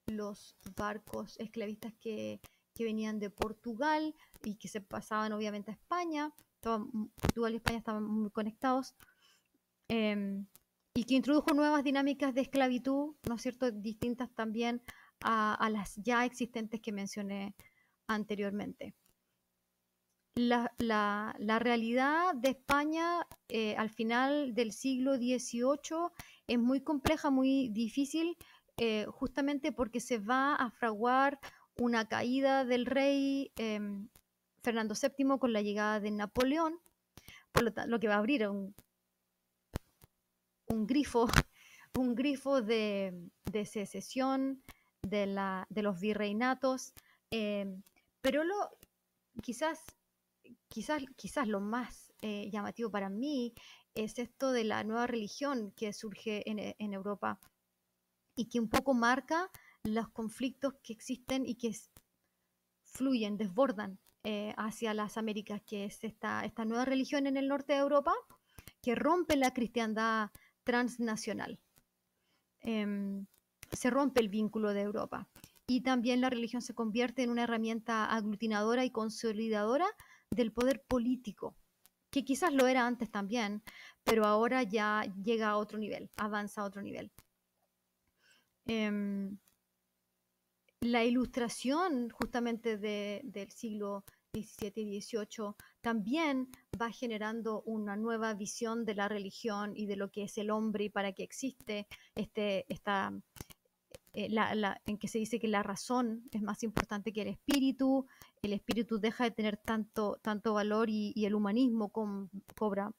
los barcos esclavistas que venían de Portugal y que se pasaban obviamente a España. Portugal y España estaban muy conectados. Y que introdujo nuevas dinámicas de esclavitud, ¿no es cierto?, distintas también a las ya existentes que mencioné anteriormente. La realidad de España al final del siglo XVIII es muy compleja, muy difícil, justamente porque se va a fraguar una caída del rey Fernando VII con la llegada de Napoleón, por lo que va a abrir un grifo, un grifo de secesión de los virreinatos, pero quizás, quizás lo más llamativo para mí es esto de la nueva religión que surge en Europa y que un poco marca los conflictos que existen y que fluyen, desbordan hacia las Américas, que es esta nueva religión en el norte de Europa que rompe la cristiandad transnacional. Se rompe el vínculo de Europa y también la religión se convierte en una herramienta aglutinadora y consolidadora del poder político, que quizás lo era antes también, pero ahora ya llega a otro nivel, avanza a otro nivel. La ilustración justamente del siglo XVII y XVIII también va generando una nueva visión de la religión y de lo que es el hombre y para qué existe en que se dice que la razón es más importante que el espíritu deja de tener tanto valor y el humanismo cobra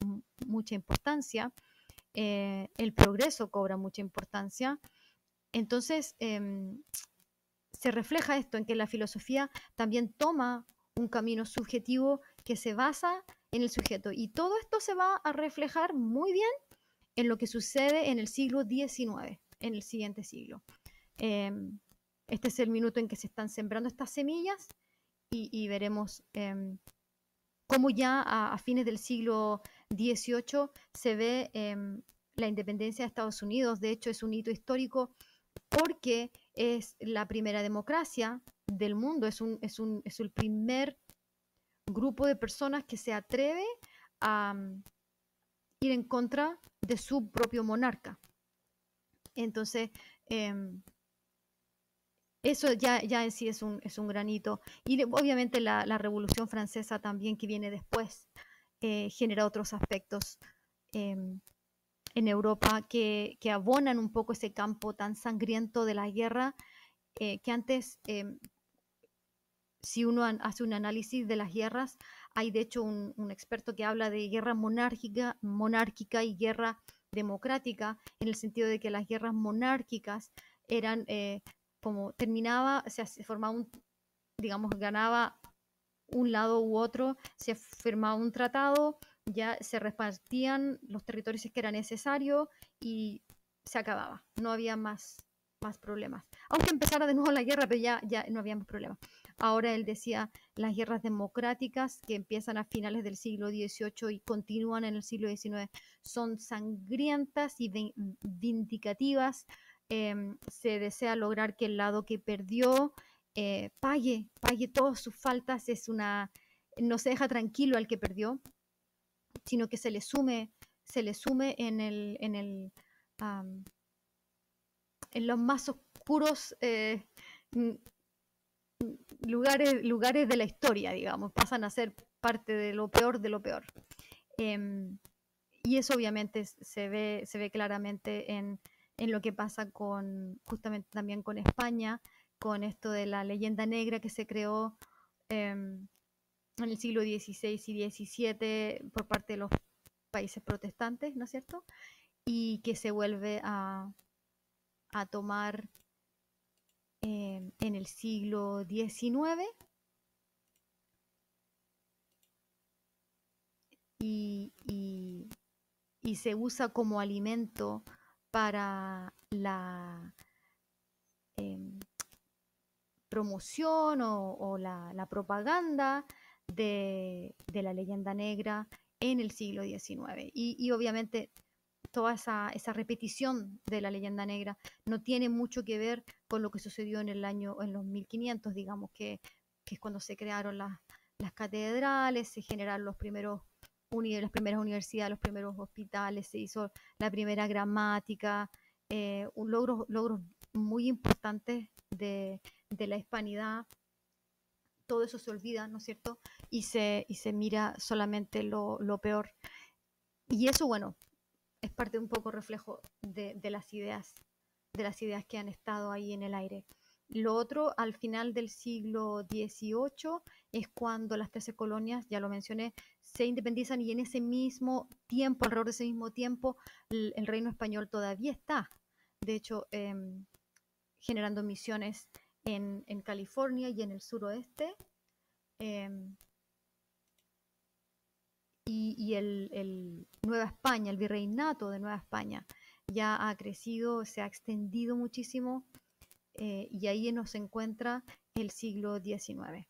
mucha importancia, el progreso cobra mucha importancia. Entonces, se refleja esto en que la filosofía también toma un camino subjetivo que se basa en el sujeto. Y todo esto se va a reflejar muy bien en lo que sucede en el siglo XIX, en el siguiente siglo. Este es el minuto en que se están sembrando estas semillas y veremos cómo ya a fines del siglo XVIII se ve la independencia de Estados Unidos. De hecho, es un hito histórico porque es la primera democracia del mundo, es el primer grupo de personas que se atreve a ir en contra de su propio monarca. Entonces, eso ya en sí es un gran hito. Y obviamente la Revolución Francesa también, que viene después, genera otros aspectos en Europa que abonan un poco ese campo tan sangriento de la guerra, que antes, si uno hace un análisis de las guerras, hay de hecho un experto que habla de guerra monárquica y guerra democrática, en el sentido de que las guerras monárquicas eran como terminaba, o sea, se formaba digamos, ganaba un lado u otro, se firmaba un tratado, ya se repartían los territorios que era necesario y se acababa, no había más problemas. Aunque empezara de nuevo la guerra, pero ya no había más problemas. Ahora él decía, las guerras democráticas que empiezan a finales del siglo XVIII y continúan en el siglo XIX son sangrientas y vindicativas. Se desea lograr que el lado que perdió pague todas sus faltas. No se deja tranquilo al que perdió, sino que se le sume en los más oscuros lugares de la historia, digamos, pasan a ser parte de lo peor de lo peor. Y eso obviamente se ve claramente en lo que pasa justamente también con España, con esto de la leyenda negra que se creó en el siglo XVI y XVII por parte de los países protestantes, ¿no es cierto? Y que se vuelve a tomar en el siglo XIX y se usa como alimento para la promoción o la propaganda de la leyenda negra en el siglo XIX. Y obviamente toda esa repetición de la leyenda negra no tiene mucho que ver con lo que sucedió en los 1500, digamos, que es cuando se crearon las catedrales, se generaron las primeras universidades, los primeros hospitales, se hizo la primera gramática, logros muy importantes de la hispanidad. Todo eso se olvida, ¿no es cierto? Y se mira solamente lo peor. Y eso, bueno, es parte un poco reflejo de las ideas que han estado ahí en el aire. Lo otro, al final del siglo XVIII, es cuando las 13 colonias, ya lo mencioné, se independizan, y en ese mismo tiempo, alrededor de ese mismo tiempo, el reino español todavía está, de hecho, generando misiones en California y en el suroeste. Y el Nueva España, el virreinato de Nueva España, ya ha crecido, se ha extendido muchísimo, y ahí nos encuentra el siglo XIX.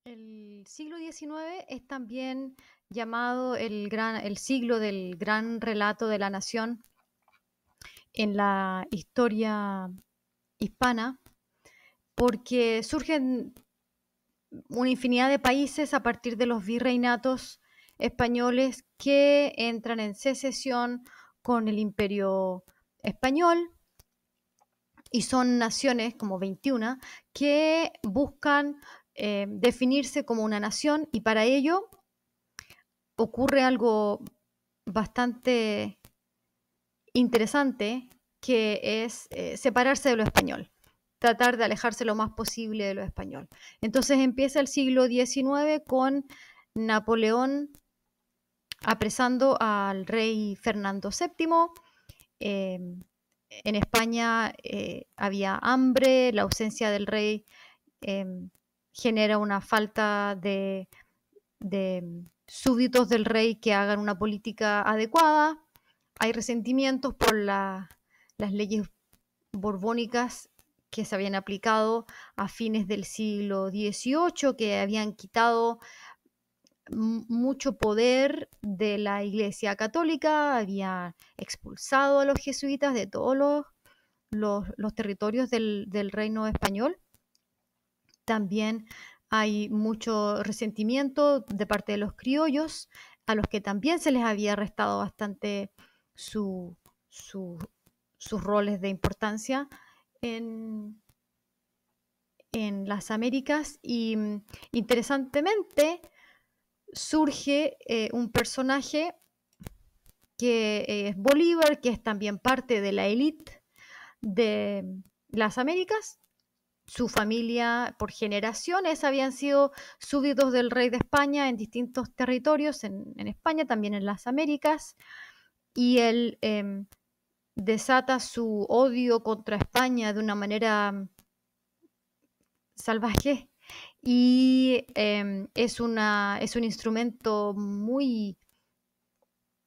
El siglo XIX es también llamado el siglo del gran relato de la nación en la historia hispana, porque surgen una infinidad de países a partir de los virreinatos españoles que entran en secesión con el Imperio Español, y son naciones, como 21, que buscan definirse como una nación, y para ello ocurre algo bastante interesante, que es separarse de lo español, tratar de alejarse lo más posible de lo español. Entonces empieza el siglo XIX con Napoleón apresando al rey Fernando VII. En España había hambre, la ausencia del rey genera una falta de súbditos del rey que hagan una política adecuada. Hay resentimientos por las leyes borbónicas que se habían aplicado a fines del siglo XVIII, que habían quitado mucho poder de la Iglesia Católica, había expulsado a los jesuitas de todos los territorios del reino español. También hay mucho resentimiento de parte de los criollos, a los que también se les había restado bastante sus roles de importancia en las Américas. Y interesantemente surge un personaje que es Bolívar, que es también parte de la élite de las Américas. Su familia por generaciones habían sido súbditos del rey de España en distintos territorios, en España, también en las Américas, y él desata su odio contra España de una manera salvaje, y es un instrumento muy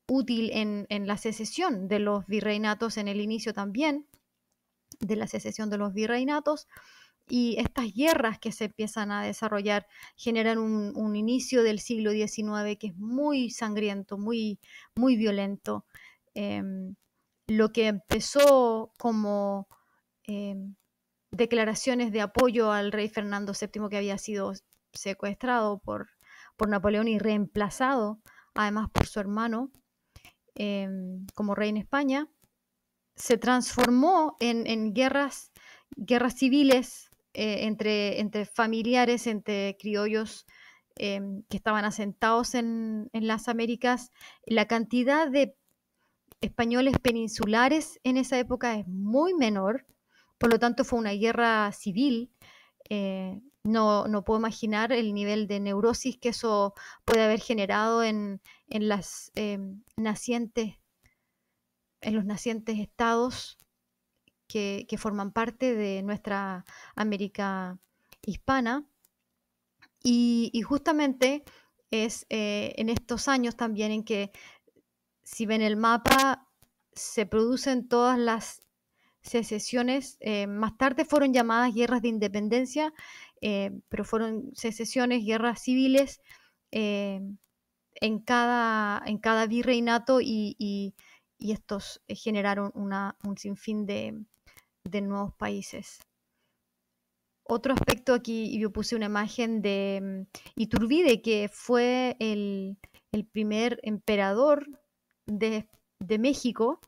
útil en la secesión de los virreinatos, en el inicio también de la secesión de los virreinatos. Y estas guerras que se empiezan a desarrollar generan un inicio del siglo XIX que es muy sangriento, muy, muy violento. Lo que empezó como declaraciones de apoyo al rey Fernando VII, que había sido secuestrado por Napoleón y reemplazado además por su hermano como rey en España, se transformó en guerras civiles entre familiares, entre criollos que estaban asentados en las Américas. La cantidad de españoles peninsulares en esa época es muy menor, por lo tanto fue una guerra civil. No puedo imaginar el nivel de neurosis que eso puede haber generado en los nacientes estados que forman parte de nuestra América hispana. Y justamente es en estos años también en que, si ven el mapa, se producen todas las secesiones. Más tarde fueron llamadas guerras de independencia, pero fueron secesiones, guerras civiles en cada virreinato, y estos generaron un sinfín de nuevos países. Otro aspecto, aquí yo puse una imagen de Iturbide, que fue el primer emperador de México.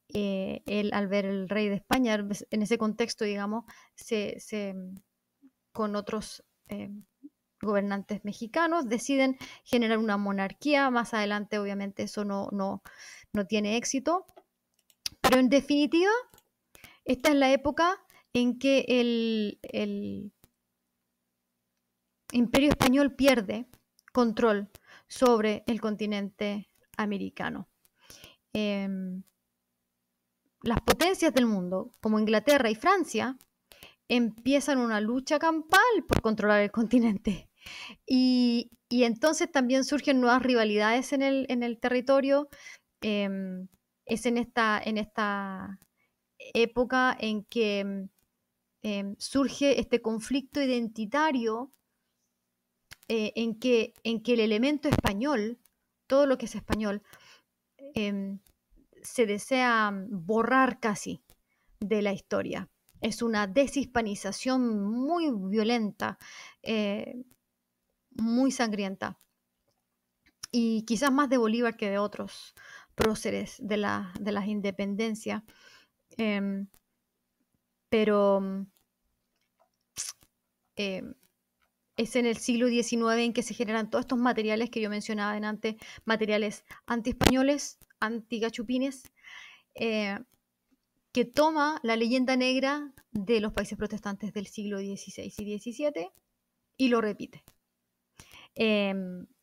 Él, al ver el rey de España, en ese contexto, digamos, con otros gobernantes mexicanos, deciden generar una monarquía. Más adelante, obviamente, eso no tiene éxito. Pero en definitiva, esta es la época en que el Imperio Español pierde control sobre el continente americano. Las potencias del mundo, como Inglaterra y Francia, empiezan una lucha campal por controlar el continente. Y entonces también surgen nuevas rivalidades en el territorio. Es en esta época en que surge este conflicto identitario, en que el elemento español, todo lo que es español, se desea borrar casi de la historia. Es una deshispanización muy violenta, muy sangrienta, y quizás más de Bolívar que de otros próceres de las independencias. Pero es en el siglo XIX en que se generan todos estos materiales que yo mencionaba antes, materiales anti-españoles, anti-gachupines, que toma la leyenda negra de los países protestantes del siglo XVI y XVII y lo repite.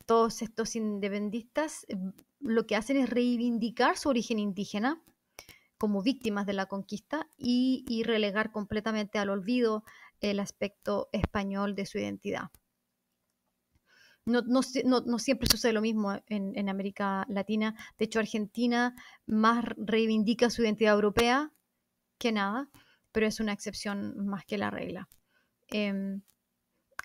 Todos estos independistas lo que hacen es reivindicar su origen indígena como víctimas de la conquista y relegar completamente al olvido el aspecto español de su identidad. No siempre sucede lo mismo en América Latina. De hecho, Argentina más reivindica su identidad europea que nada, pero es una excepción más que la regla.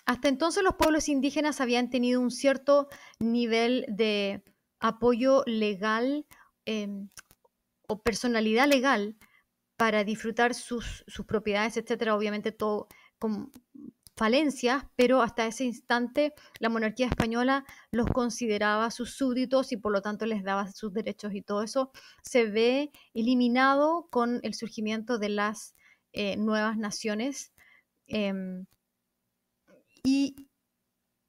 Hasta entonces los pueblos indígenas habían tenido un cierto nivel de apoyo legal o personalidad legal para disfrutar sus propiedades, etcétera, obviamente todo con falencias, pero hasta ese instante la monarquía española los consideraba sus súbditos y por lo tanto les daba sus derechos, y todo eso se ve eliminado con el surgimiento de las nuevas naciones. Y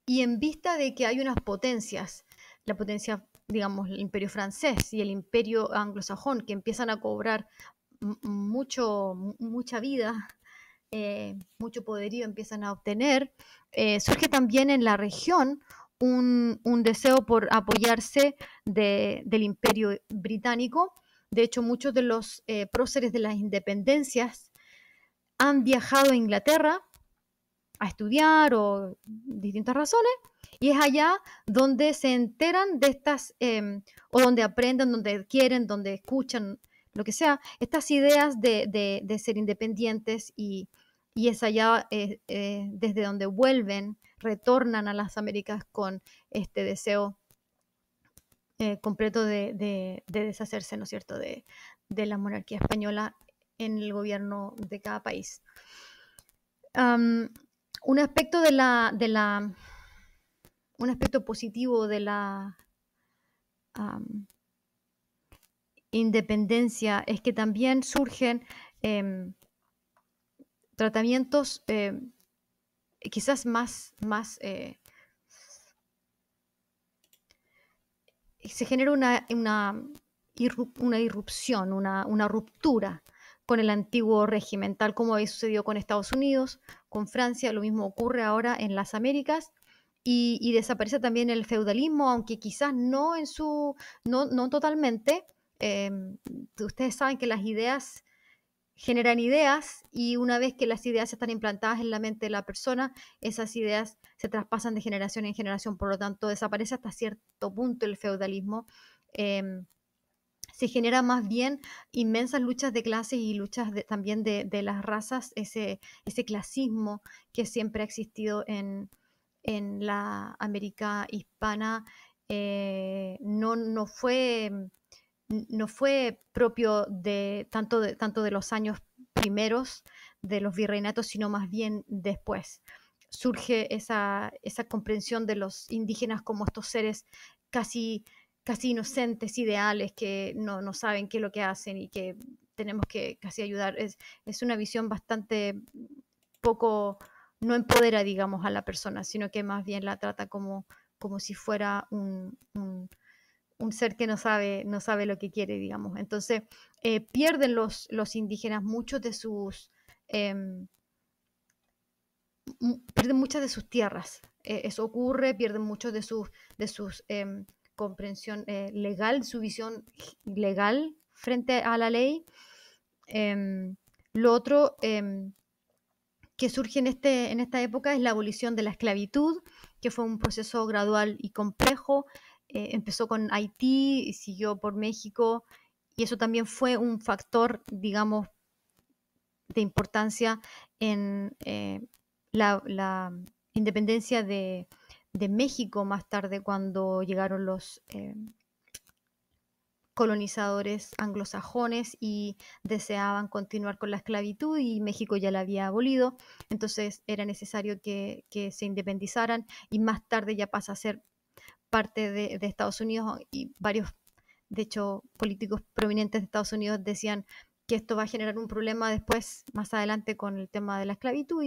en vista de que hay unas potencias, la potencia, digamos, el imperio francés y el imperio anglosajón, que empiezan a cobrar mucha vida, mucho poderío empiezan a obtener, surge también en la región un deseo por apoyarse del imperio británico. De hecho, muchos de los próceres de las independencias han viajado a Inglaterra a estudiar o distintas razones, y es allá donde se enteran de estas, o donde aprenden, donde quieren, donde escuchan, lo que sea, estas ideas de ser independientes, y es allá desde donde vuelven, retornan a las Américas con este deseo completo de deshacerse, ¿no es cierto?, de la monarquía española en el gobierno de cada país. Un aspecto un aspecto positivo de la independencia es que también surgen tratamientos quizás más se genera una irrupción, una ruptura con el antiguo régimen, tal como había sucedido con Estados Unidos, con Francia. Lo mismo ocurre ahora en las Américas, y desaparece también el feudalismo, aunque quizás no totalmente. Ustedes saben que las ideas generan ideas, y una vez que las ideas están implantadas en la mente de la persona, esas ideas se traspasan de generación en generación, por lo tanto desaparece hasta cierto punto el feudalismo. Se genera más bien inmensas luchas de clases y luchas también de las razas, ese clasismo que siempre ha existido en la América hispana. No fue propio tanto de los años primeros de los virreinatos, sino más bien después. Surge esa comprensión de los indígenas como estos seres casi inocentes, ideales, que no saben qué es lo que hacen y que tenemos que casi ayudar. Es una visión bastante poco, no empodera, digamos, a la persona, sino que más bien la trata como si fuera un ser que no sabe lo que quiere, digamos. Entonces, pierden los indígenas muchos de sus pierden muchas de sus tierras. Eso ocurre, pierden mucho de sus comprensión legal, su visión legal frente a la ley. Lo otro que surge en esta época es la abolición de la esclavitud, que fue un proceso gradual y complejo. Empezó con Haití y siguió por México, y eso también fue un factor, digamos, de importancia en la independencia de México más tarde, cuando llegaron los colonizadores anglosajones y deseaban continuar con la esclavitud, y México ya la había abolido. Entonces era necesario que se independizaran, y más tarde ya pasa a ser parte de Estados Unidos, y varios de hecho, políticos prominentes de Estados Unidos decían que esto va a generar un problema después, más adelante, con el tema de la esclavitud,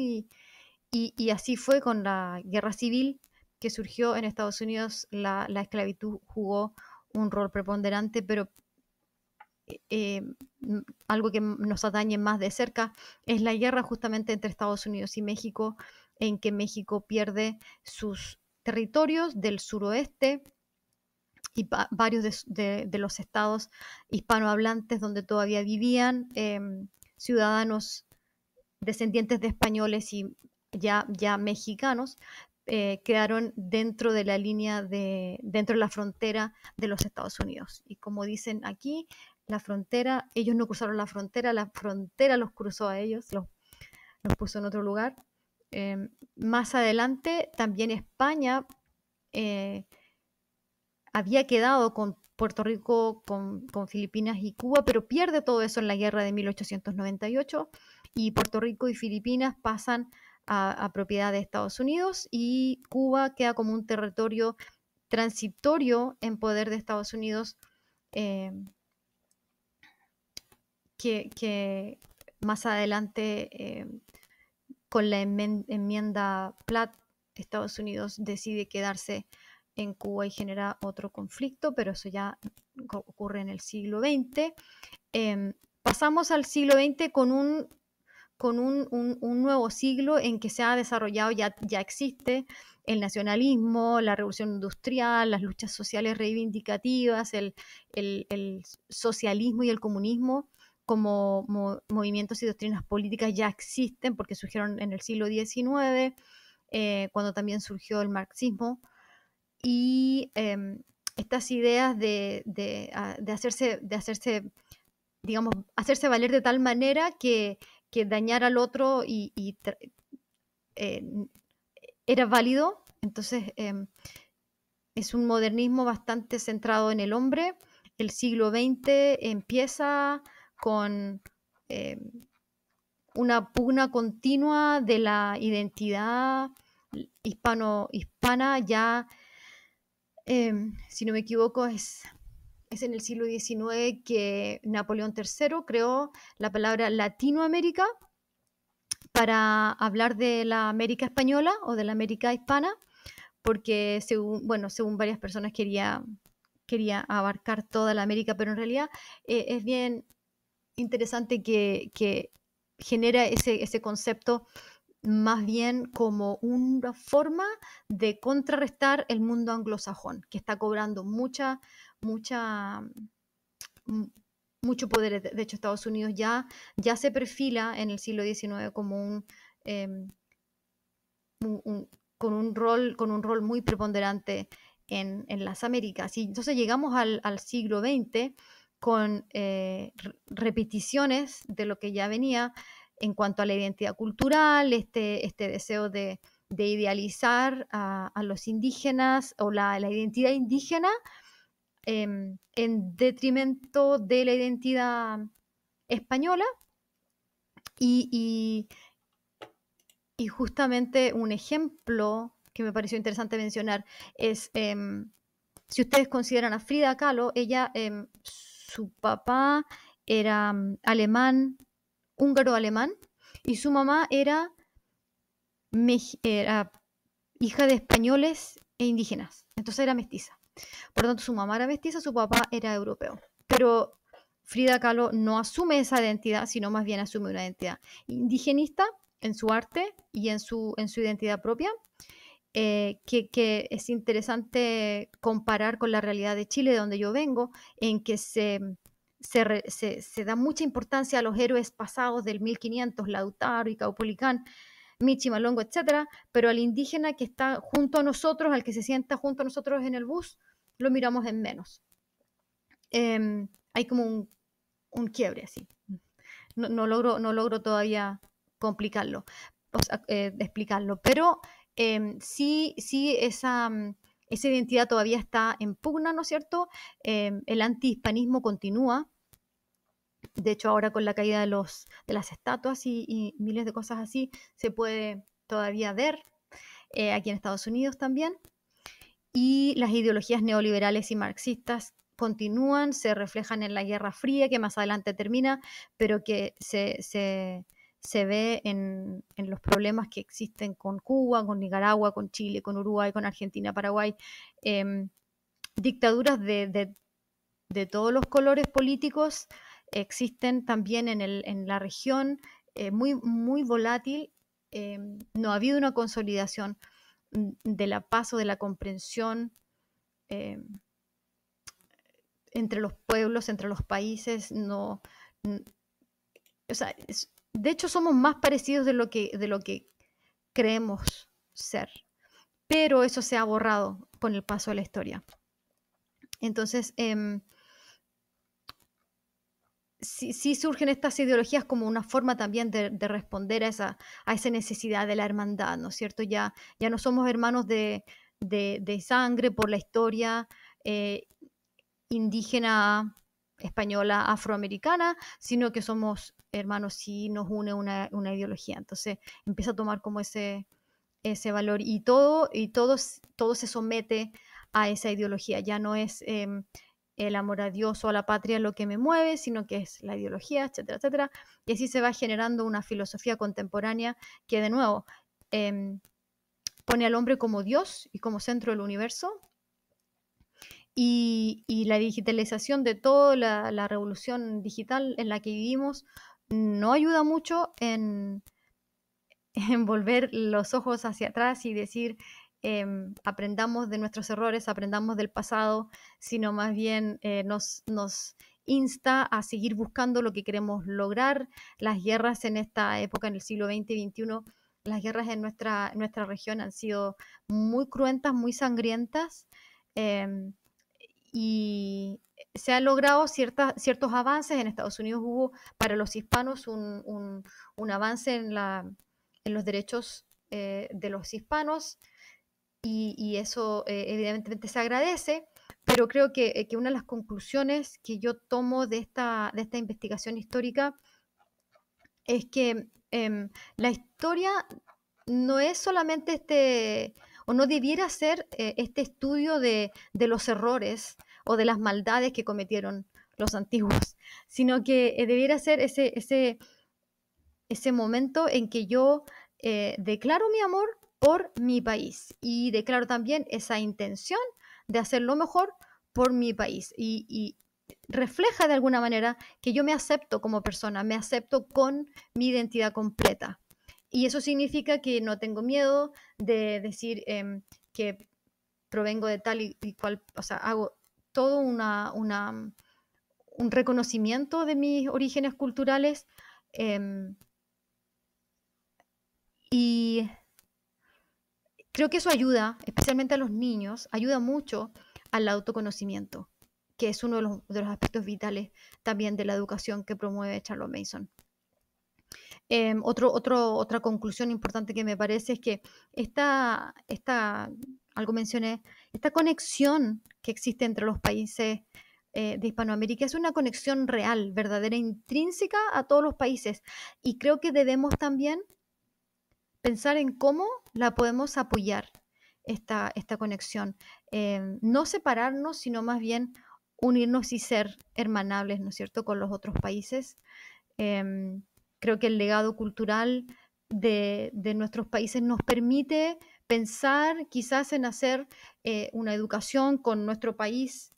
y así fue con la guerra civil que surgió en Estados Unidos. La esclavitud jugó un rol preponderante, pero eh, algo que nos atañe más de cerca es la guerra justamente entre Estados Unidos y México, en que México pierde sus territorios del suroeste y varios de los estados hispanohablantes donde todavía vivían ciudadanos descendientes de españoles y ya mexicanos, quedaron dentro de la línea dentro de la frontera de los Estados Unidos. Y como dicen aquí, la frontera, ellos no cruzaron la frontera los cruzó a ellos, los puso en otro lugar. Más adelante, también España había quedado con Puerto Rico, con Filipinas y Cuba, pero pierde todo eso en la guerra de 1898 y Puerto Rico y Filipinas pasan a propiedad de Estados Unidos y Cuba queda como un territorio transitorio en poder de Estados Unidos, eh, que más adelante, con la enmienda Platt, Estados Unidos decide quedarse en Cuba y genera otro conflicto, pero eso ya ocurre en el siglo XX. Pasamos al siglo XX con un nuevo siglo en que se ha desarrollado, ya existe el nacionalismo, la revolución industrial, las luchas sociales reivindicativas, el socialismo y el comunismo como movimientos y doctrinas políticas ya existen porque surgieron en el siglo XIX, cuando también surgió el marxismo. Y estas ideas de hacerse, digamos, hacerse valer de tal manera que dañar al otro eh, era válido. Entonces, es un modernismo bastante centrado en el hombre. El siglo XX empieza con una pugna continua de la identidad hispana. Ya, si no me equivoco, es en el siglo XIX que Napoleón III creó la palabra Latinoamérica para hablar de la América española o de la América hispana, porque según varias personas quería abarcar toda la América, pero en realidad es bien interesante que genera ese concepto más bien como una forma de contrarrestar el mundo anglosajón, que está cobrando mucho poder. De hecho, Estados Unidos ya se perfila en el siglo XIX como con un rol muy preponderante en las Américas. Y entonces llegamos al siglo XX con repeticiones de lo que ya venía en cuanto a la identidad cultural, este deseo de idealizar a los indígenas o la identidad indígena, en detrimento de la identidad española. Y justamente un ejemplo que me pareció interesante mencionar es, si ustedes consideran a Frida Kahlo, ella, su papá era alemán, húngaro-alemán, y su mamá era hija de españoles e indígenas, entonces era mestiza. Por lo tanto, su mamá era mestiza, su papá era europeo. Pero Frida Kahlo no asume esa identidad, sino más bien asume una identidad indigenista en su arte y en su identidad propia, que es interesante comparar con la realidad de Chile, de donde yo vengo, en que se da mucha importancia a los héroes pasados del 1500, Lautaro y Caupolicán, Michi Malongo, etcétera, pero al indígena que está junto a nosotros, al que se sienta junto a nosotros en el bus, lo miramos en menos. Hay como un quiebre así. No logro todavía complicarlo, explicarlo, pero sí esa identidad todavía está en pugna, ¿no es cierto? El antihispanismo continúa. De hecho, ahora con la caída de las estatuas y miles de cosas así, se puede todavía ver, aquí en Estados Unidos también. Y las ideologías neoliberales y marxistas continúan, se reflejan en la Guerra Fría, que más adelante termina, pero que se ve en los problemas que existen con Cuba, con Nicaragua, con Chile, con Uruguay, con Argentina, Paraguay, dictaduras de todos los colores políticos existen también en la región, muy, muy volátil. No ha habido una consolidación de la paz o de la comprensión eh, entre los pueblos, entre los países. No, o sea, de hecho somos más parecidos de lo que creemos ser, pero eso se ha borrado con el paso de la historia. Entonces, sí surgen estas ideologías como una forma también de responder a esa necesidad de la hermandad, ¿no es cierto? Ya no somos hermanos de sangre por la historia indígena, española, afroamericana, sino que somos hermanos si nos une una ideología. Entonces empieza a tomar como ese valor y todo se somete a esa ideología. Ya no es el amor a Dios o a la patria lo que me mueve, sino que es la ideología, etcétera, etcétera. Y así se va generando una filosofía contemporánea que, de nuevo, pone al hombre como Dios y como centro del universo. Y la digitalización de toda la revolución digital en la que vivimos no ayuda mucho en volver los ojos hacia atrás y decir, aprendamos de nuestros errores, aprendamos del pasado, sino más bien nos insta a seguir buscando lo que queremos lograr. Las guerras en esta época, en el siglo XX y XXI, las guerras en nuestra región han sido muy cruentas, muy sangrientas, y se han logrado ciertos avances. En Estados Unidos hubo para los hispanos un avance en los derechos de los hispanos, y eso evidentemente se agradece, pero creo que una de las conclusiones que yo tomo de esta investigación histórica es que la historia no es solamente o no debiera ser este estudio de los errores o de las maldades que cometieron los antiguos, sino que debiera ser ese momento en que yo declaro mi amor por mi país y declaro también esa intención de hacer lo mejor por mi país, y refleja de alguna manera que yo me acepto como persona, me acepto con mi identidad completa. Y eso significa que no tengo miedo de decir que provengo de tal y cual, o sea, hago todo un reconocimiento de mis orígenes culturales, y creo que eso ayuda, especialmente a los niños, ayuda mucho al autoconocimiento, que es uno de los aspectos vitales también de la educación que promueve Charlotte Mason. Otra conclusión importante que me parece es que algo mencioné, esta conexión que existe entre los países de Hispanoamérica es una conexión real, verdadera, intrínseca a todos los países, y creo que debemos también pensar en cómo la podemos apoyar, esta conexión. No separarnos, sino más bien unirnos y ser hermanables, ¿no es cierto?, con los otros países. Creo que el legado cultural de nuestros países nos permite pensar quizás en hacer una educación con nuestro país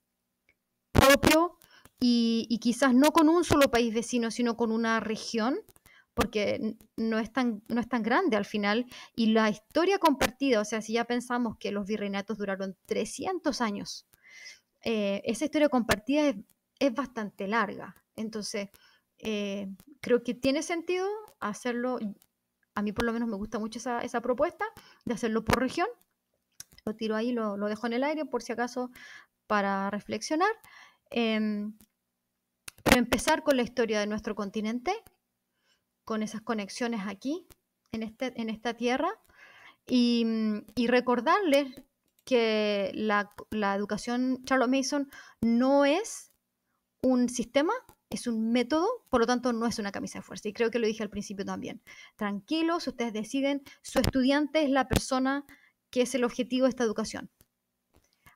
propio, y quizás no con un solo país vecino, sino con una región, porque no es tan grande al final, y la historia compartida, o sea, si ya pensamos que los virreinatos duraron 300 años, esa historia compartida es bastante larga. Entonces, creo que tiene sentido hacerlo. A mí por lo menos me gusta mucho esa propuesta de hacerlo por región. Lo tiro ahí, lo dejo en el aire por si acaso para reflexionar. Pero empezar con la historia de nuestro continente, con esas conexiones aquí, en esta tierra, y recordarles que la educación Charlotte Mason no es un sistema, es un método, por lo tanto no es una camisa de fuerza. Y creo que lo dije al principio también. Tranquilos, ustedes deciden, su estudiante es la persona que es el objetivo de esta educación.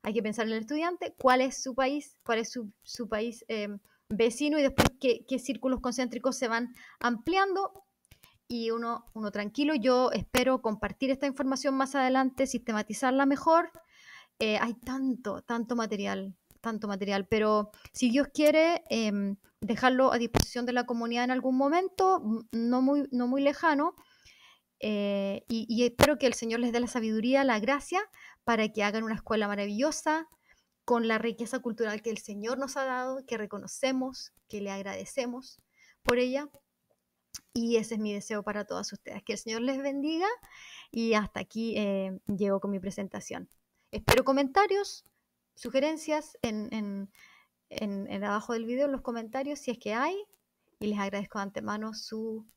hay que pensar en el estudiante, cuál es su país, cuál es su país vecino y después qué círculos concéntricos se van ampliando y uno tranquilo. Yo espero compartir esta información más adelante, sistematizarla mejor. Hay tanto material, pero si Dios quiere, dejarlo a disposición de la comunidad en algún momento, no muy lejano, y espero que el Señor les dé la sabiduría, la gracia, para que hagan una escuela maravillosa, con la riqueza cultural que el Señor nos ha dado, que reconocemos, que le agradecemos por ella. Y ese es mi deseo para todas ustedes. Que el Señor les bendiga y hasta aquí llego con mi presentación. Espero comentarios, sugerencias en abajo del video, en los comentarios, si es que hay. Y les agradezco de antemano su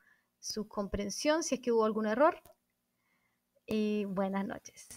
comprensión, si es que hubo algún error. Y buenas noches.